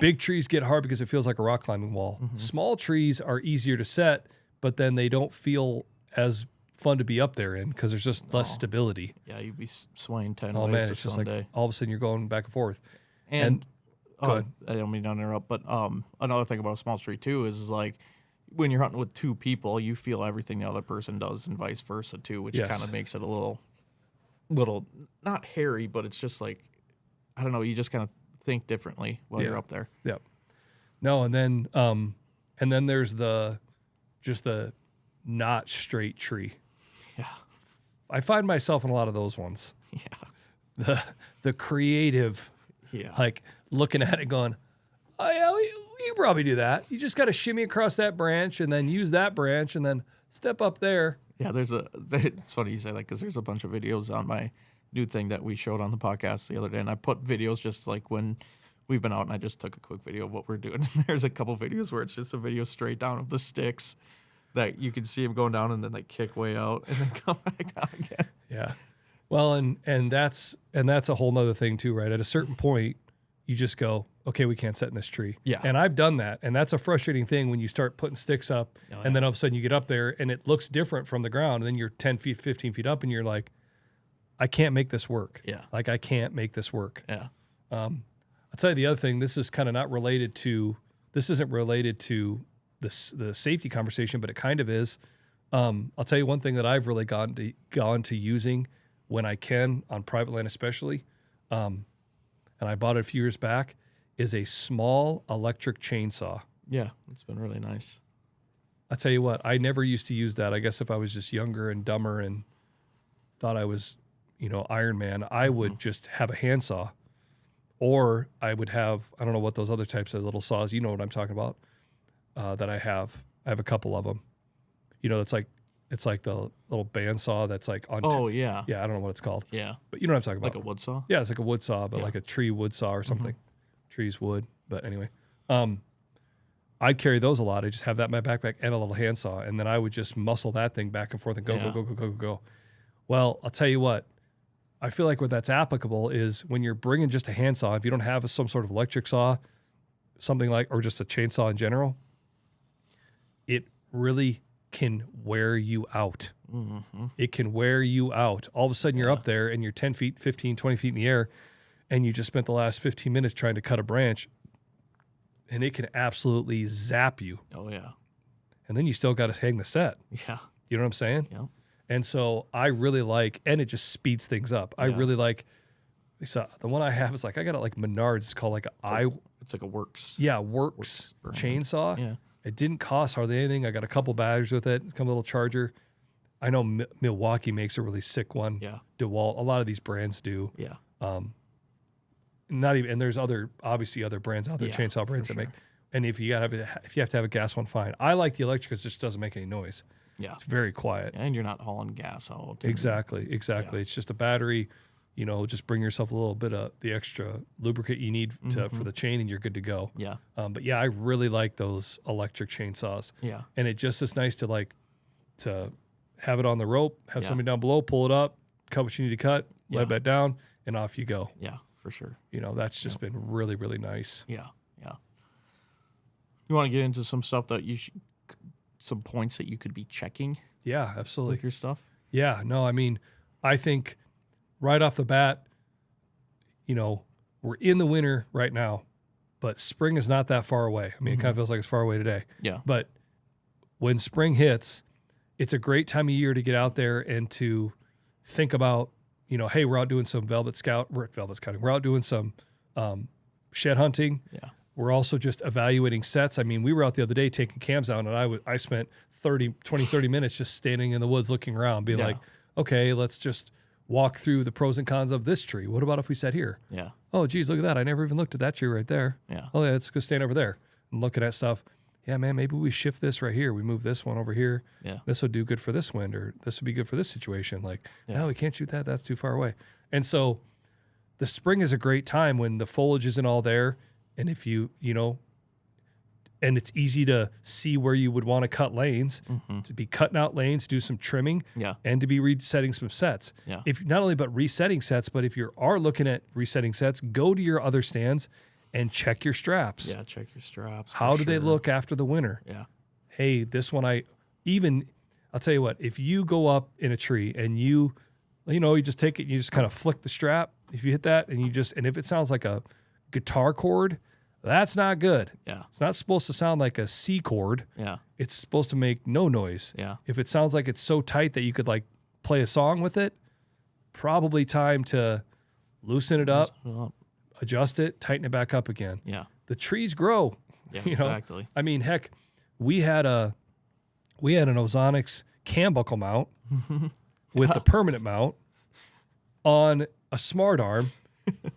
S1: big trees get hard because it feels like a rock climbing wall. Small trees are easier to set, but then they don't feel as fun to be up there in because there's just less stability.
S2: Yeah, you'd be swaying 10
S1: Oh
S2: ways
S1: man,
S2: to
S1: it's just
S2: Sunday.
S1: like all of a sudden you're going back and forth.
S2: And
S1: go ahead.
S2: I don't mean to interrupt, but another thing about a small tree too is like when you're hunting with two people, you feel everything the other person does and vice versa too, which kind of makes it a little not hairy, but it's just like, I don't know, you just kind of think differently while you're up there.
S1: Yep. No, and then there's the not straight tree.
S2: Yeah.
S1: I find myself in a lot of those ones.
S2: Yeah.
S1: The creative, like looking at it going, oh yeah, you probably do that. You just got to shimmy across that branch and then use that branch and then step up there.
S2: Yeah, it's funny you say that because there's a bunch of videos on my new thing that we showed on the podcast the other day, and I put videos just like when we've been out, and I just took a quick video of what we're doing. There's a couple videos where it's just a video straight down of the sticks that you can see them going down and then they kick way out and then come back down again.
S1: Yeah. Well, and that's a whole nother thing too, right? At a certain point, you just go, okay, we can't set in this tree.
S2: Yeah.
S1: And I've done that. And that's a frustrating thing when you start putting sticks up and then all of a sudden you get up there and it looks different from the ground. And then you're 10 feet, 15 feet up and you're like, I can't make this work.
S2: Yeah.
S1: Like I can't make this work.
S2: Yeah.
S1: I'll tell you the other thing, this is kind of not related to, this isn't related to the safety conversation, but it kind of is. I'll tell you one thing that I've really gone to using when I can on private land, especially, and I bought it a few years back, is a small electric chainsaw.
S2: Yeah, it's been really nice.
S1: I'll tell you what, I never used to use that. I guess if I was just younger and dumber and thought I was, Iron Man, I would just have a handsaw. Or I would have, I don't know what those other types of little saws, you know what I'm talking about, that I have. I have a couple of them. It's like the little bandsaw that's like on.
S2: Oh, yeah.
S1: Yeah, I don't know what it's called.
S2: Yeah.
S1: But you know what I'm talking about.
S2: Like a wood saw?
S1: Yeah, it's like a wood saw, but like a tree wood saw or something. Trees wood. But anyway, I'd carry those a lot. I just have that in my backpack and a little handsaw. And then I would just muscle that thing back and forth and go. Well, I'll tell you what. I feel like where that's applicable is when you're bringing just a handsaw, if you don't have some sort of electric saw, something like, or just a chainsaw in general, it really can wear you out. It can wear you out. All of a sudden you're up there and you're 10 feet, 15, 20 feet in the air and you just spent the last 15 minutes trying to cut a branch and it can absolutely zap you.
S2: Oh, yeah.
S1: And then you still got to hang the set.
S2: Yeah.
S1: You know what I'm saying?
S2: Yeah.
S1: And so I really like, and it just speeds things up. I really like, so the one I have is like, I got it like Menards. It's called like
S2: It's like a Works.
S1: Yeah, Works
S2: brand.
S1: chainsaw.
S2: Yeah.
S1: It didn't cost hardly anything. I got a couple batteries with it. It's come a little charger. I know Milwaukee makes a really sick one.
S2: Yeah.
S1: DeWalt. A lot of these brands do.
S2: Yeah.
S1: Not even, and there's obviously other brands out there, chainsaw brands that make. And if you have to have a gas one, fine. I like the electric because it just doesn't make any noise.
S2: Yeah.
S1: It's very quiet.
S2: And you're not hauling gas out.
S1: Exactly.
S2: Yeah.
S1: It's just a battery. Just bring yourself a little bit of the extra lubricant you need for the chain and you're good to go.
S2: Yeah.
S1: But yeah, I really like those electric chainsaws.
S2: Yeah.
S1: And it just is nice to have it on the rope, have somebody down below, pull it up, cut what you need to cut, let it back down, and off you go.
S2: Yeah, for sure.
S1: That's just been really, really nice.
S2: Yeah. Yeah. You want to get into some stuff that some points that you could be checking
S1: Yeah, absolutely.
S2: with your stuff?
S1: Yeah, no, I mean, I think right off the bat, we're in the winter right now, but spring is not that far away. I mean, it kind of feels like it's far away today.
S2: Yeah.
S1: But when spring hits, it's a great time of year to get out there and to think about, hey, we're out doing some velvet scouting. We're out doing some shed hunting.
S2: Yeah.
S1: We're also just evaluating sets. I mean, we were out the other day taking cams out, and I spent 30 minutes just standing in the woods looking around, being like, okay, let's just walk through the pros and cons of this tree. What about if we sat here?
S2: Yeah.
S1: Oh, geez, look at that. I never even looked at that tree right there.
S2: Yeah.
S1: Oh, yeah, let's go stand over there and looking at stuff. Yeah, man, maybe we shift this right here. We move this one over here.
S2: Yeah.
S1: This would do good for this wind, or this would be good for this situation. Like,
S2: Yeah.
S1: no, we can't shoot that. That's too far away. And so the spring is a great time when the foliage isn't all there. And if and it's easy to see where you would want to cut lanes, to be cutting out lanes, do some trimming,
S2: Yeah.
S1: and to be resetting some sets.
S2: Yeah.
S1: If not only but resetting sets, but if you are looking at resetting sets, go to your other stands and check your straps.
S2: Yeah, check your straps.
S1: How
S2: for
S1: do they
S2: sure.
S1: look after the winter?
S2: Yeah.
S1: Hey, this one I'll tell you what, if you go up in a tree and you just take it, you just kind of flick the strap. If you hit that and if it sounds like a guitar chord, that's not good.
S2: Yeah.
S1: It's not supposed to sound like a C chord.
S2: Yeah.
S1: It's supposed to make no noise.
S2: Yeah.
S1: If it sounds like it's so tight that you could like play a song with it, probably time to loosen it up, adjust it, tighten it back up again.
S2: Yeah.
S1: The trees grow.
S2: Yeah,
S1: you know?
S2: exactly.
S1: I mean, heck, we had an Ozonics cam buckle mount with the permanent mount on a smart arm,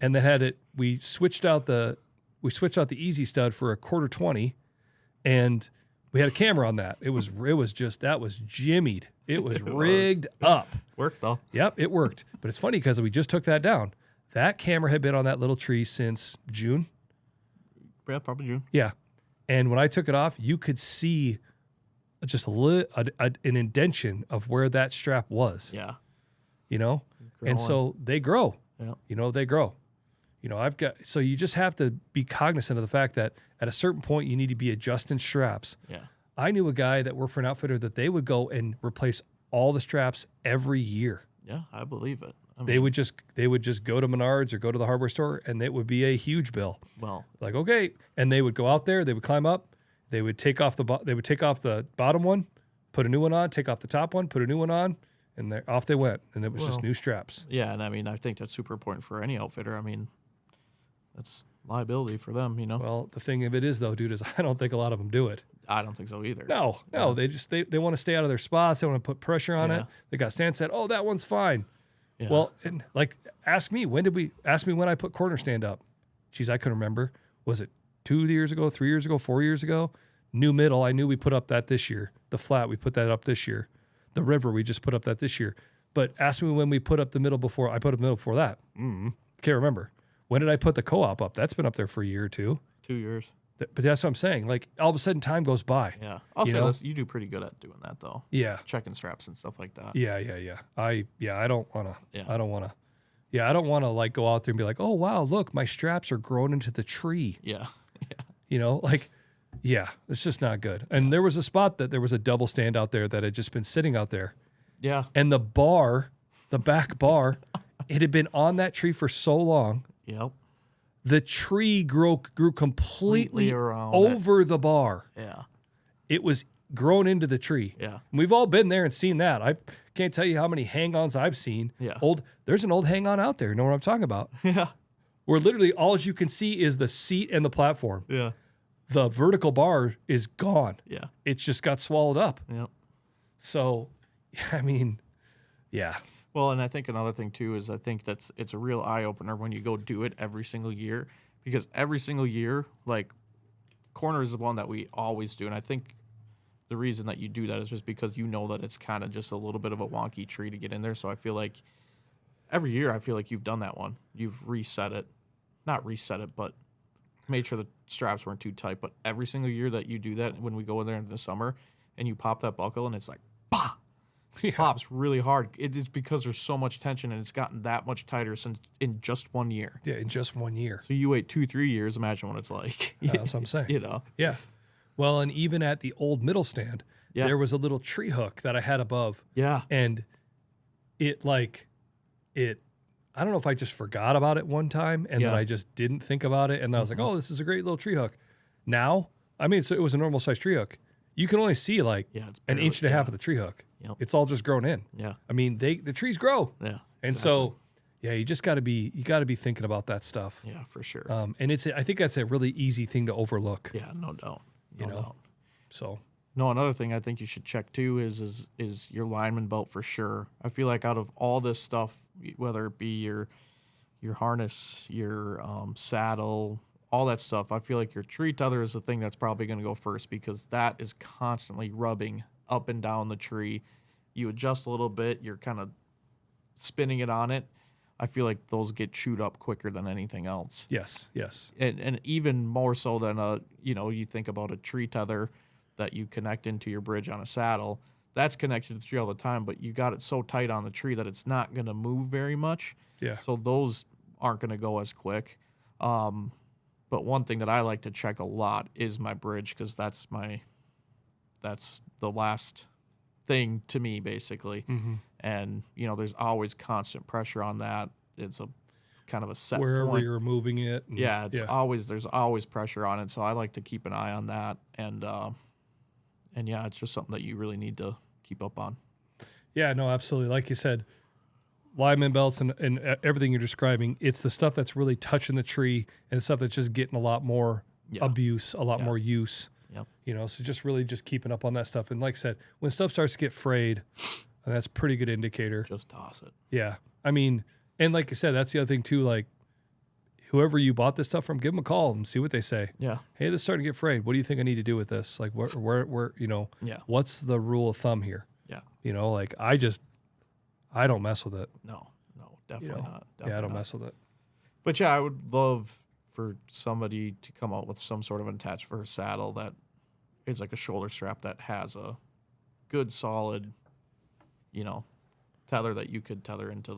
S1: and then we switched out the easy stud for a 1/4-20, and we had a camera on that. That was jimmied. It was rigged up.
S2: Worked though.
S1: Yep, it worked. But it's funny because we just took that down. That camera had been on that little tree since June.
S2: Yeah, probably June.
S1: Yeah. And when I took it off, you could see just an indentation of where that strap was.
S2: Yeah.
S1: And
S2: Growing.
S1: so they grow.
S2: Yeah.
S1: They grow. You know, so you just have to be cognizant of the fact that at a certain point you need to be adjusting straps.
S2: Yeah.
S1: I knew a guy that worked for an outfitter that they would go and replace all the straps every year.
S2: Yeah, I believe it. I mean,
S1: They would just go to Menards or go to the hardware store, and it would be a huge bill.
S2: well,
S1: Like, okay, and they would go out there, they would climb up, they would take off the bottom one, put a new one on, take off the top one, put a new one on, and off they went, and it was just new straps.
S2: yeah, and I mean, I think that's super important for any outfitter. I mean, that's liability for them, you know.
S1: Well, the thing of it is, though, dude, is I don't think a lot of them do it.
S2: I don't think so either.
S1: No, they want to stay out of their spots. They want to put pressure on it. They got stand set. Oh, that one's fine.
S2: Yeah.
S1: Well, and like, ask me when I put corner stand up. Geez, I couldn't remember. Was it 2 years ago, 3 years ago, 4 years ago? New middle, I knew we put up that this year. The flat, we put that up this year. The river, we just put up that this year. But ask me when we put up the middle before. I put up the middle before that. Can't remember. When did I put the co-op up? That's been up there for a year or two.
S2: 2 years.
S1: But that's what I'm saying. Like, all of a sudden, time goes by.
S2: Yeah. I'll say
S1: know?
S2: this: you do pretty good at doing that, though.
S1: Yeah.
S2: Checking straps and stuff like that.
S1: Yeah. I don't want to.
S2: Yeah.
S1: I don't want to. Yeah, I don't want to like go out there and be like, oh wow, look, my straps are growing into the tree.
S2: Yeah.
S1: You know, like, yeah, it's just not good. And there was a spot that there was a double stand out there that had just been sitting out there,
S2: Yeah.
S1: and the back bar, it had been on that tree for so long.
S2: Yep.
S1: The tree grew completely
S2: around
S1: over the bar.
S2: Yeah.
S1: It was grown into the tree.
S2: Yeah.
S1: And we've all been there and seen that. I can't tell you how many hang-ons I've seen.
S2: Yeah.
S1: There's an old hang-on out there. You know what I'm talking about?
S2: Yeah.
S1: Where literally all you can see is the seat and the platform.
S2: Yeah.
S1: The vertical bar is gone.
S2: Yeah.
S1: It's just got swallowed up.
S2: Yep.
S1: So, I mean, yeah.
S2: Well, and I think another thing too is I think it's a real eye opener when you go do it every single year, because every single year, like, corner is the one that we always do, and I think the reason that you do that is just because you know that it's kind of just a little bit of a wonky tree to get in there. So I feel like every year I feel like you've done that one. You've not reset it, but made sure the straps weren't too tight. But every single year that you do that, when we go in there in the summer and you pop that buckle and it's like, bah! Pops really hard. It is because there's so much tension and it's gotten that much tighter since in just 1 year.
S1: Yeah, in just 1 year.
S2: So you wait 2-3 years, imagine what it's like.
S1: That's what I'm saying.
S2: You know?
S1: Yeah. Well, and even at the old middle stand, there was a little tree hook that I had above.
S2: Yeah.
S1: And I don't know if I just forgot about it one time and then I just didn't think about it. And I was like, oh, this is a great little tree hook. Now, I mean, so it was a normal size tree hook. You can only see like
S2: it's
S1: an inch and a half of the tree hook.
S2: Yep.
S1: It's all just grown in.
S2: Yeah.
S1: I mean, the trees grow.
S2: Yeah.
S1: And so, yeah, you just got to be thinking about that stuff.
S2: Yeah, for sure.
S1: And I think that's a really easy thing to overlook.
S2: Yeah, no doubt.
S1: You know? So.
S2: No, another thing I think you should check too is your lineman belt for sure. I feel like out of all this stuff, whether it be your harness, your saddle, all that stuff, I feel like your tree tether is the thing that's probably going to go first, because that is constantly rubbing up and down the tree. You adjust a little bit, you're kind of spinning it on it. I feel like those get chewed up quicker than anything else.
S1: Yes.
S2: And even more so than you think about a tree tether that you connect into your bridge on a saddle. That's connected to the tree all the time, but you got it so tight on the tree that it's not going to move very much.
S1: Yeah.
S2: So those aren't going to go as quick. But one thing that I like to check a lot is my bridge, because that's the last thing to me, basically.
S1: Mm-hmm.
S2: And, there's always constant pressure on that. It's a kind of a set
S1: wherever
S2: point.
S1: you're moving it.
S2: Yeah, there's always pressure on it. So I like to keep an eye on that. And yeah, it's just something that you really need to keep up on.
S1: Yeah, no, absolutely. Like you said, lineman belts and everything you're describing, it's the stuff that's really touching the tree and stuff that's just getting a lot more abuse, a lot more use.
S2: Yep.
S1: So just keeping up on that stuff. And like I said, when stuff starts to get frayed, that's a pretty good indicator.
S2: Just toss it.
S1: Yeah. I mean, and like I said, that's the other thing too, like whoever you bought this stuff from, give them a call and see what they say.
S2: Yeah.
S1: Hey, this is starting to get frayed. What do you think I need to do with this? Like where what's the rule of thumb here?
S2: Yeah.
S1: Like I don't mess with it.
S2: No, definitely not.
S1: I don't mess with it.
S2: But yeah, I would love for somebody to come out with some sort of an attach for a saddle that is like a shoulder strap that has a good solid, tether that you could tether into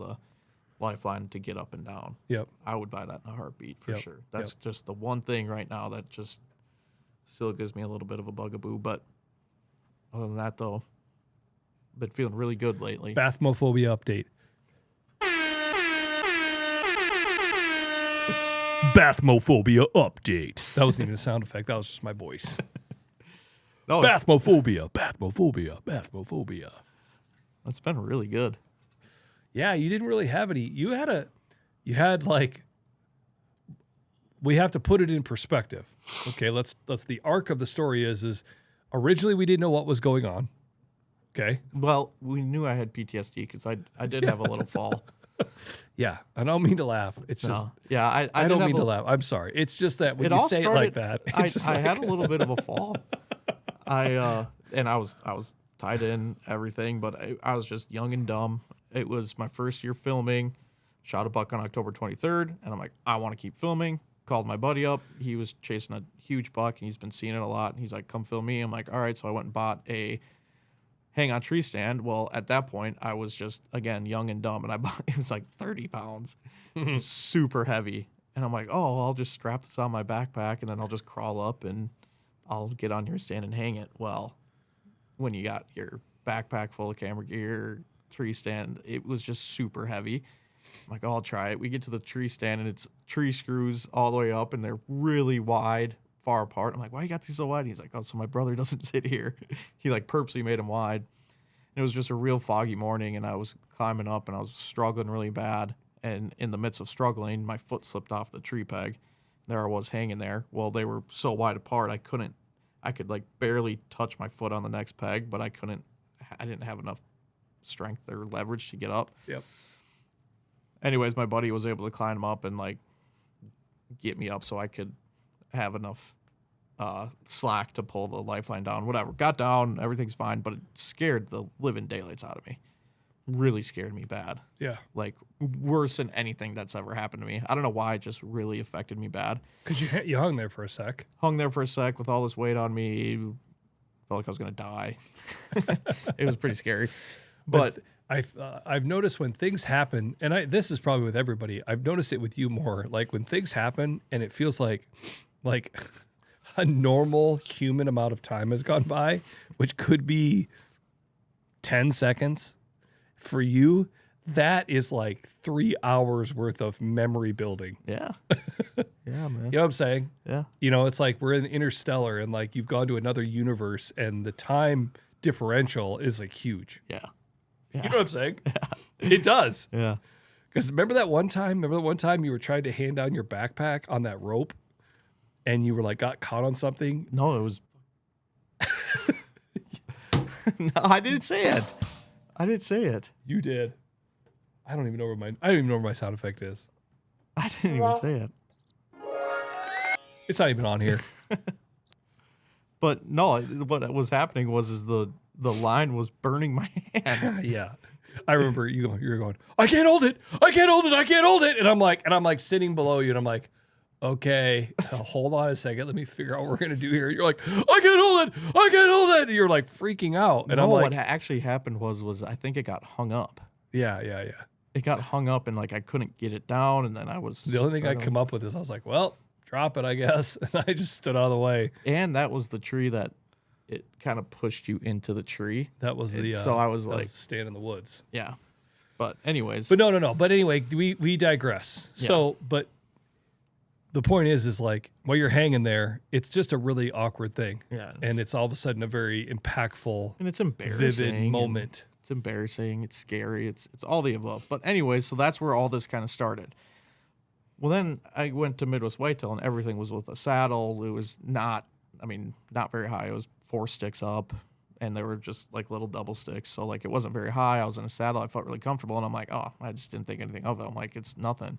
S2: lifeline to get up and down.
S1: Yep.
S2: I would buy that in a heartbeat for
S1: Yep.
S2: sure. That's just the one thing right now that just still gives me a little bit of a bugaboo. But other than that, though, been feeling really good lately.
S1: Bathmophobia update. Bathmophobia update. That wasn't even a sound effect. That was just my voice.
S2: No,
S1: Bathmophobia, bathmophobia, bathmophobia.
S2: it's been really good.
S1: Yeah, you didn't really have any. You had like, we have to put it in perspective. Okay, let's the arc of the story is originally we didn't know what was going on. Okay.
S2: Well, we knew I had PTSD because I did have a little fall.
S1: Yeah, I don't mean to laugh. It's just
S2: Yeah,
S1: I
S2: did
S1: don't
S2: have
S1: mean to laugh. I'm sorry. It's just that when
S2: It
S1: you
S2: all
S1: say
S2: started,
S1: it like that, it's just
S2: I
S1: like,
S2: had a little bit of a fall. I was tied in everything, but I was just young and dumb. It was my first year filming. Shot a buck on October 23rd, and I'm like, I want to keep filming. Called my buddy up. He was chasing a huge buck, and he's been seeing it a lot. And he's like, come film me. I'm like, all right. So I went and bought a hang-on tree stand. Well, at that point, I was just, again, young and dumb, and I bought, it was like 30 pounds. It was super heavy. And I'm like, oh, I'll just strap this on my backpack, and then I'll just crawl up, and I'll get on your stand and hang it. Well, when you got your backpack full of camera gear, tree stand, it was just super heavy. I'm like, oh, I'll try it. We get to the tree stand, and it's tree screws all the way up, and they're really wide, far apart. I'm like, why you got these so wide? He's like, oh, so my brother doesn't sit here. He like purposely made them wide. And it was just a real foggy morning, and I was climbing up, and I was struggling really bad. And in the midst of struggling, my foot slipped off the tree peg. There I was hanging there. Well, they were so wide apart, I could like barely touch my foot on the next peg, but I didn't have enough strength or leverage to get up.
S1: yep.
S2: Anyways, my buddy was able to climb up and like get me up so I could have enough slack to pull the lifeline down. Whatever. Got down, everything's fine, but it scared the living daylights out of me. Really scared me bad.
S1: Yeah.
S2: Like worse than anything that's ever happened to me. I don't know why, it just really affected me bad.
S1: Because you hung there for a sec.
S2: Hung there for a sec with all this weight on me. Felt like I was gonna die. It was pretty scary. But
S1: I've noticed when things happen, and this is probably with everybody. I've noticed it with you more. Like when things happen, and it feels like a normal human amount of time has gone by, which could be 10 seconds. For you, that is like 3 hours worth of memory building.
S2: yeah. Yeah, man.
S1: You know what I'm saying?
S2: Yeah.
S1: You know, it's like we're in Interstellar, and like you've gone to another universe, and the time differential is like huge.
S2: Yeah.
S1: You know what I'm saying? It does.
S2: Yeah.
S1: Because remember that one time you were trying to hand down your backpack on that rope, and you were like got caught on something?
S2: No, it was No, I didn't say it. I didn't say it.
S1: You did. I don't even know where my sound effect is.
S2: I didn't even say it.
S1: It's not even on here.
S2: But no, what was happening was the line was burning my hand.
S1: Yeah. I remember you were going, I can't hold it. I can't hold it. I can't hold it. And I'm like sitting below you, and I'm like, okay, hold on a second. Let me figure out what we're going to do here. You're like, I can't hold it. I can't hold it. And you're like freaking out. And
S2: No,
S1: I'm like,
S2: what actually happened was I think it got hung up.
S1: yeah.
S2: It got hung up, and like I couldn't get it down, and then I was
S1: The only thing I come up with is I was like, well, drop it, I guess. And I just stood out of the way.
S2: And that was the tree that it kind of pushed you into the tree.
S1: That was the
S2: so I was
S1: that
S2: like,
S1: stand in the woods.
S2: yeah. But anyways,
S1: But no. But anyway, we digress.
S2: Yeah.
S1: So, but the point is like while you're hanging there, it's just a really awkward thing.
S2: yeah,
S1: And it's all of a sudden a very impactful,
S2: and it's embarrassing.
S1: vivid moment.
S2: It's embarrassing. It's scary. It's all the above. But anyways, so that's where all this kind of started. Well, then I went to Midwest Whitetail, and everything was with a saddle. It was not very high. It was 4 sticks up, and they were just like little double sticks. So like it wasn't very high. I was in a saddle. I felt really comfortable, and I'm like, oh, I just didn't think anything of it. I'm like, it's nothing.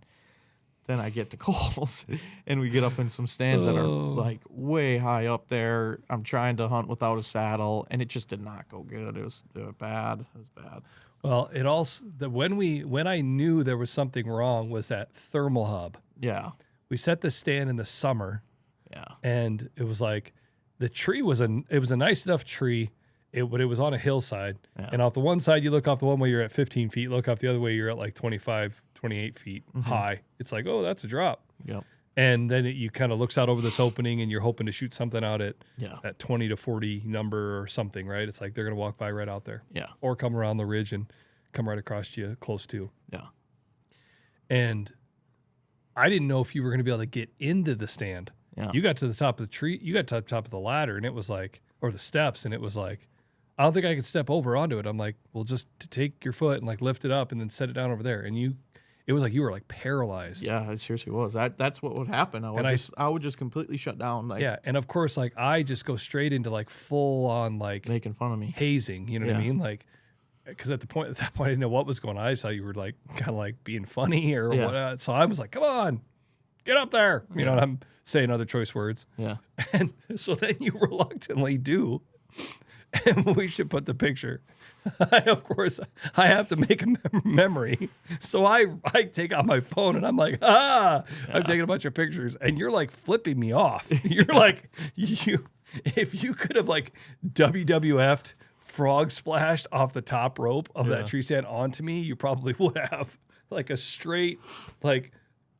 S2: Then I get to Coles, and we get up in some stands that are like way high up there. I'm trying to hunt without a saddle, and it just did not go good. It was bad. It was bad.
S1: Well, it also when I knew there was something wrong was that thermal hub.
S2: Yeah.
S1: We set the stand in the summer,
S2: Yeah.
S1: and it was like the tree was a nice enough tree. But it was on a hillside.
S2: Yeah.
S1: And off the one side, you look off the one way, you're at 15 feet. Look off the other way, you're at like 25, 28 feet high. It's like, oh, that's a drop.
S2: Yep.
S1: And then you kind of looks out over this opening and you're hoping to shoot something out at that 20 to 40 number or something, right? It's like they're going to walk by right out there.
S2: Yeah.
S1: Or come around the ridge and come right across you close to.
S2: Yeah.
S1: And I didn't know if you were going to be able to get into the stand.
S2: Yeah.
S1: You got to the top of the tree, you got to the top of the ladder and it was like, or the steps, and it was like, I don't think I could step over onto it. I'm like, well, just to take your foot and like lift it up and then set it down over there. And it was like you were like paralyzed.
S2: Yeah, it seriously was. That's what would happen. I would just completely shut down. Like,
S1: yeah, and of course, like I just go straight into like full on like
S2: making fun of me,
S1: hazing. You know what I mean? Like, because at that point, I didn't know what was going on. I saw you were like kind of like being funny or what. So I was like, come on, get up there. You know, and I'm saying other choice words.
S2: Yeah.
S1: And so then you reluctantly do. And we should put the picture. Of course, I have to make a memory. So I take out my phone and I'm like, I'm taking a bunch of pictures. And you're like flipping me off. You're like, if you could have like WWF'd frog splashed off the top rope of that tree stand onto me, you probably would have like a straight like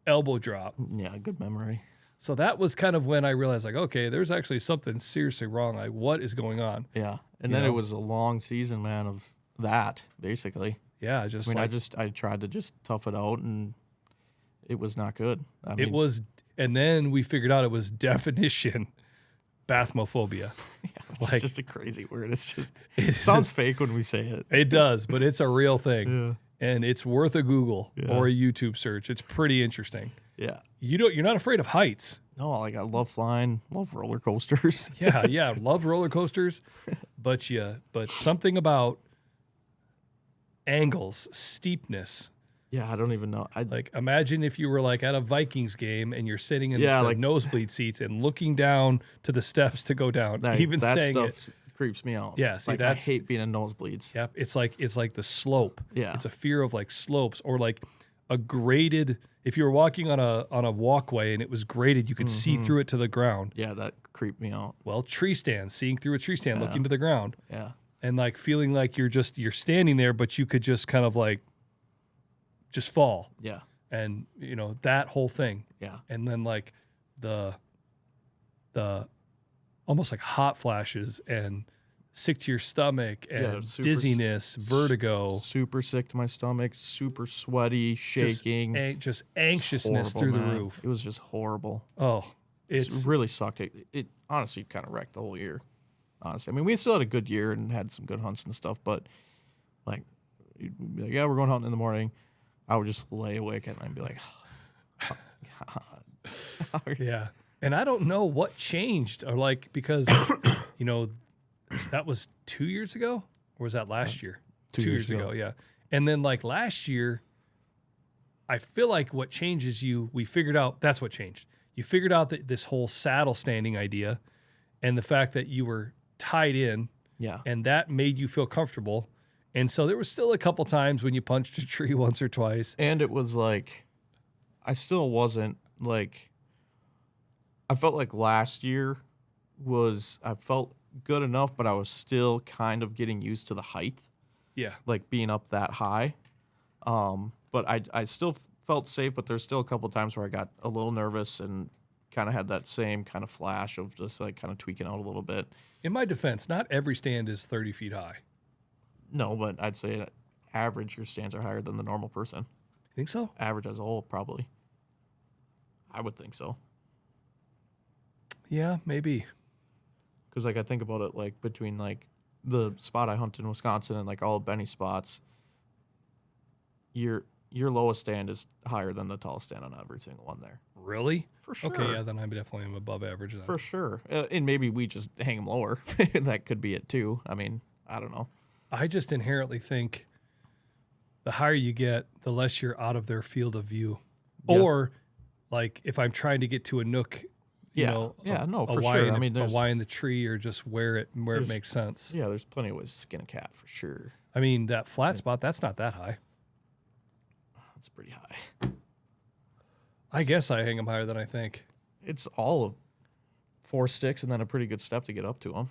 S1: elbow drop.
S2: Yeah, good memory.
S1: So that was kind of when I realized, like, okay, there's actually something seriously wrong. Like, what is going on?
S2: Yeah, and then it was a long season, man, of that basically.
S1: Yeah,
S2: I tried to just tough it out, and it was not good.
S1: It was, and then we figured out it was definition bathmophobia.
S2: It's just a crazy word. It sounds fake when we say it.
S1: It does, but it's a real thing, and it's worth a Google or a YouTube search. It's pretty interesting.
S2: Yeah.
S1: You're not afraid of heights.
S2: No, like I love flying, love roller coasters.
S1: yeah, love roller coasters, but something about angles, steepness.
S2: Yeah, I don't even know.
S1: Like imagine if you were like at a Vikings game and you're sitting in the nosebleed seats and looking down to the steps to go down. Even
S2: that
S1: saying
S2: stuff creeps me out.
S1: Yeah, see,
S2: like, I hate being in nosebleeds.
S1: Yep, it's like the slope.
S2: Yeah,
S1: it's a fear of like slopes or like a graded. If you were walking on a walkway and it was graded, you could see through it to the ground.
S2: Yeah, that creeped me out.
S1: Well, tree stands, seeing through a tree stand, looking to the ground.
S2: Yeah.
S1: And like feeling like you're standing there, but you could just kind of like just fall.
S2: Yeah.
S1: And that whole thing.
S2: Yeah.
S1: And then like the almost like hot flashes and sick to your stomach and dizziness, vertigo.
S2: Super sick to my stomach, super sweaty, shaking.
S1: Just anxiousness through the roof.
S2: It was just horrible.
S1: Oh,
S2: it really sucked. It honestly kind of wrecked the whole year. Honestly, I mean, we still had a good year and had some good hunts and stuff, but like, you'd be like, yeah, we're going hunting in the morning. I would just lay awake at night and be like, oh, God.
S1: Yeah. And I don't know what changed or like, because, that was 2 years ago or was that last year?
S2: 2 years ago.
S1: Yeah. And then like last year, I feel like what changes we figured out, that's what changed. You figured out that this whole saddle standing idea and the fact that you were tied in.
S2: Yeah.
S1: And that made you feel comfortable. And so there was still a couple times when you punched a tree once or twice.
S2: And it was like, I still wasn't like, I felt like last year I felt good enough, but I was still kind of getting used to the height.
S1: Yeah.
S2: Like being up that high. But I still felt safe, but there's still a couple times where I got a little nervous and kind of had that same kind of flash of just like kind of tweaking out a little bit.
S1: In my defense, not every stand is 30 feet high.
S2: No, but I'd say average your stands are higher than the normal person.
S1: You think so?
S2: Average as a whole, probably. I would think so.
S1: Yeah, maybe.
S2: Because like I think about it, like between like the spot I hunt in Wisconsin and like all of Benny's spots, your lowest stand is higher than the tallest stand on every single one there.
S1: Really?
S2: For sure.
S1: Okay, yeah, then I definitely am above average. Then.
S2: For sure. And maybe we just hang them lower. That could be it too. I mean, I don't know.
S1: I just inherently think the higher you get, the less you're out of their field of view. Yeah. Or like if I'm trying to get to a nook, for
S2: sure. I mean,
S1: a Y in the tree or just where it makes sense.
S2: Yeah, there's plenty of ways to skin a cat for sure.
S1: I mean, that flat spot, that's not that high.
S2: That's pretty high.
S1: I guess I hang them higher than I think.
S2: It's all of 4 sticks and then a pretty good step to get up to them.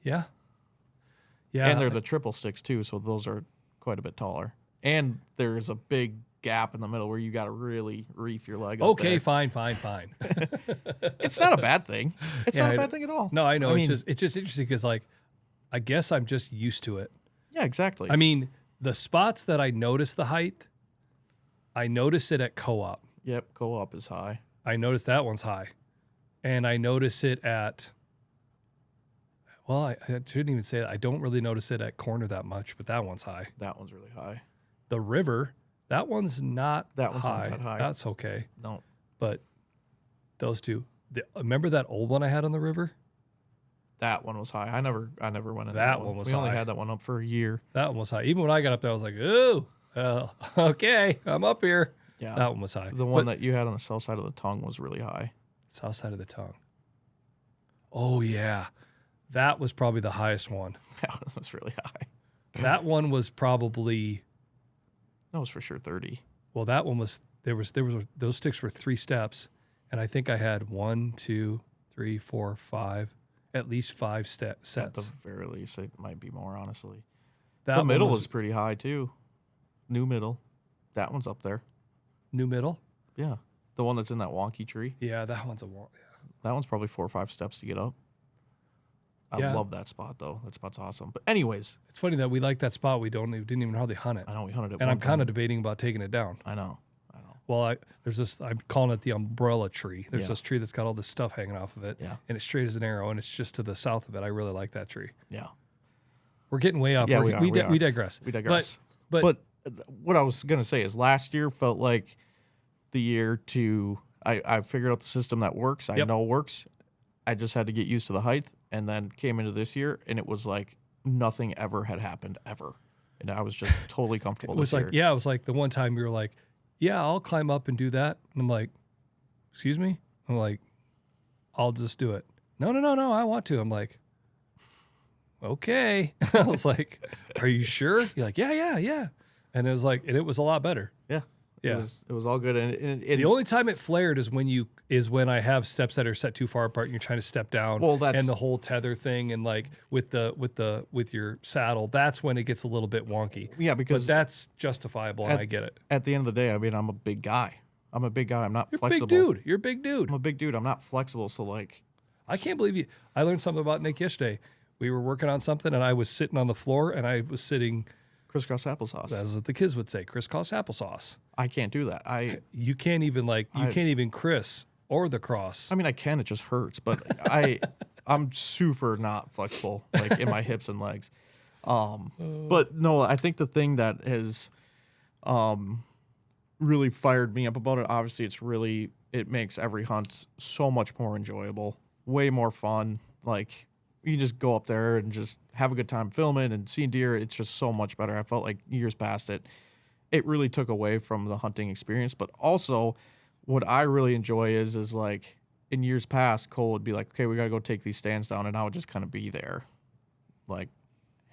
S1: Yeah. Yeah.
S2: And they're the triple sticks too, so those are quite a bit taller. And there's a big gap in the middle where you got to really reef your leg up
S1: Okay,
S2: there.
S1: fine.
S2: It's not a bad thing. It's
S1: Yeah,
S2: not a bad thing at all.
S1: No, I know.
S2: mean,
S1: It's just interesting because, like, I guess I'm just used to it.
S2: yeah, exactly.
S1: I mean, the spots that I notice the height, I notice it at co-op.
S2: Yep, co-op is high.
S1: I notice that one's high. And I notice it at, well, I shouldn't even say that. I don't really notice it at corner that much, but that one's high.
S2: That one's really high.
S1: The river, that one's not
S2: That one's
S1: high.
S2: not that high.
S1: That's okay.
S2: No.
S1: But those two. Remember that old one I had on the river?
S2: That one was high. I never went in
S1: That one was
S2: We only
S1: high.
S2: had that one up for a year.
S1: That one was high. Even when I got up there, I was like, ooh, okay, I'm up here.
S2: Yeah.
S1: That one was high.
S2: The one that you had on the south side of the tongue was really high.
S1: South side of the tongue. Oh, yeah. That was probably the highest one.
S2: That was really high.
S1: That one was probably,
S2: That was for sure 30.
S1: well, that one was, those sticks were 3 steps. And I think I had 1, 2, 3, 4, 5, at least 5 sets.
S2: At the very least, it might be more, honestly.
S1: That
S2: The
S1: one
S2: middle
S1: was
S2: is pretty high, too. New middle. That one's up there.
S1: new middle.
S2: Yeah. The one that's in that wonky tree.
S1: Yeah, that one's a one.
S2: That one's probably 4 or 5 steps to get up. I
S1: Yeah.
S2: love that spot, though. That spot's awesome. But anyways,
S1: It's funny that we like that spot. We didn't even hardly hunt it.
S2: I know we hunted it.
S1: And
S2: one
S1: I'm kind of
S2: time.
S1: debating about taking it down.
S2: I know.
S1: Well, there's this, I'm calling it the umbrella tree. There's
S2: Yeah.
S1: this tree that's got all this stuff hanging off of it.
S2: Yeah.
S1: And it's straight as an arrow, and it's just to the south of it. I really like that tree.
S2: Yeah.
S1: We're getting way off.
S2: Yeah, we are.
S1: We digress.
S2: We digress.
S1: But
S2: what I was going to say is last year felt like the year to, I figured out the system that works. I
S1: Yep.
S2: know works. I just had to get used to the height, and then came into this year, and it was like nothing ever had happened ever. And I was just totally comfortable
S1: it was
S2: this
S1: like,
S2: year.
S1: yeah, it was like the one time you were like, yeah, I'll climb up and do that. And I'm like, excuse me? I'm like, I'll just do it. No, I want to. I'm like, okay. I was like, are you sure? You're like, yeah. And it was like, and it was a lot better.
S2: Yeah.
S1: Yeah.
S2: It was all good. And
S1: The only time it flared is when I have steps that are set too far apart and you're trying to step down.
S2: Well, that's-
S1: and the whole tether thing and like with your saddle, that's when it gets a little bit wonky.
S2: yeah,
S1: But
S2: because
S1: that's justifiable and I get it.
S2: at the end of the day, I mean, I'm a big guy. I'm not
S1: You're a
S2: flexible.
S1: big dude. You're a big dude.
S2: I'm a big dude. I'm not flexible. So like,
S1: I can't believe you. I learned something about Nick yesterday. We were working on something and I was sitting on the floor and I was sitting,
S2: crisscross applesauce.
S1: as the kids would say, crisscross applesauce.
S2: I can't do that.
S1: You can't even can't even criss or the cross.
S2: I mean, I can. It just hurts. But I'm super not flexible, like in my hips and legs. But no, I think the thing that has really fired me up about it, obviously, it makes every hunt so much more enjoyable, way more fun. Like, you can just go up there and just have a good time filming and seeing deer. It's just so much better. I felt like years past it really took away from the hunting experience. But also, what I really enjoy is like in years past, Cole would be like, okay, we got to go take these stands down. And I would just kind of be there, like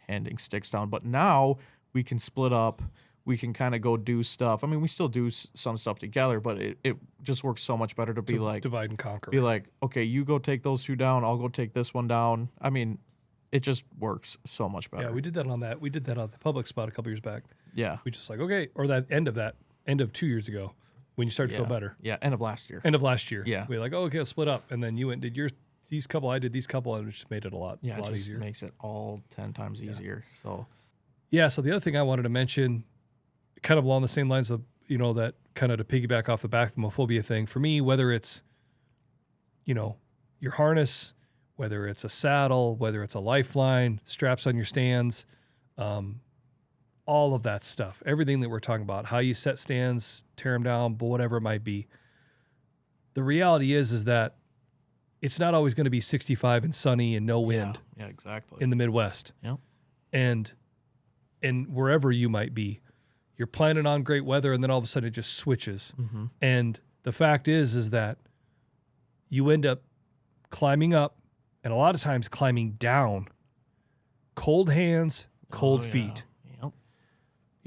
S2: handing sticks down. But now we can split up. We can kind of go do stuff. I mean, we still do some stuff together, but it just works so much better to be like,
S1: divide and conquer.
S2: be like, okay, you go take those 2 down. I'll go take this one down. I mean, it just works so much better.
S1: Yeah, we did that on the public spot a couple years back.
S2: Yeah.
S1: We just like, okay, or end of 2 years ago when you started to feel better.
S2: Yeah, end of last year.
S1: End of last year.
S2: Yeah.
S1: We were like, oh, okay, let's split up. And then you went and did these couple, I did these couple, and it just made it a lot
S2: Yeah, it just
S1: easier.
S2: makes it all 10 times easier. So,
S1: Yeah, so the other thing I wanted to mention, kind of along the same lines of, that kind of to piggyback off the bacthymophobia thing, for me, whether it's, your harness, whether it's a saddle, whether it's a lifeline, straps on your stands, all of that stuff, everything that we're talking about, how you set stands, tear them down, but whatever it might be. The reality is that it's not always going to be 65 and sunny and no wind
S2: yeah, exactly.
S1: in the Midwest.
S2: Yep.
S1: And wherever you might be, you're planning on great weather and then all of a sudden it just switches.
S2: Mm-hmm.
S1: And the fact is that you end up climbing up and a lot of times climbing down, cold hands, cold feet.
S2: Yep.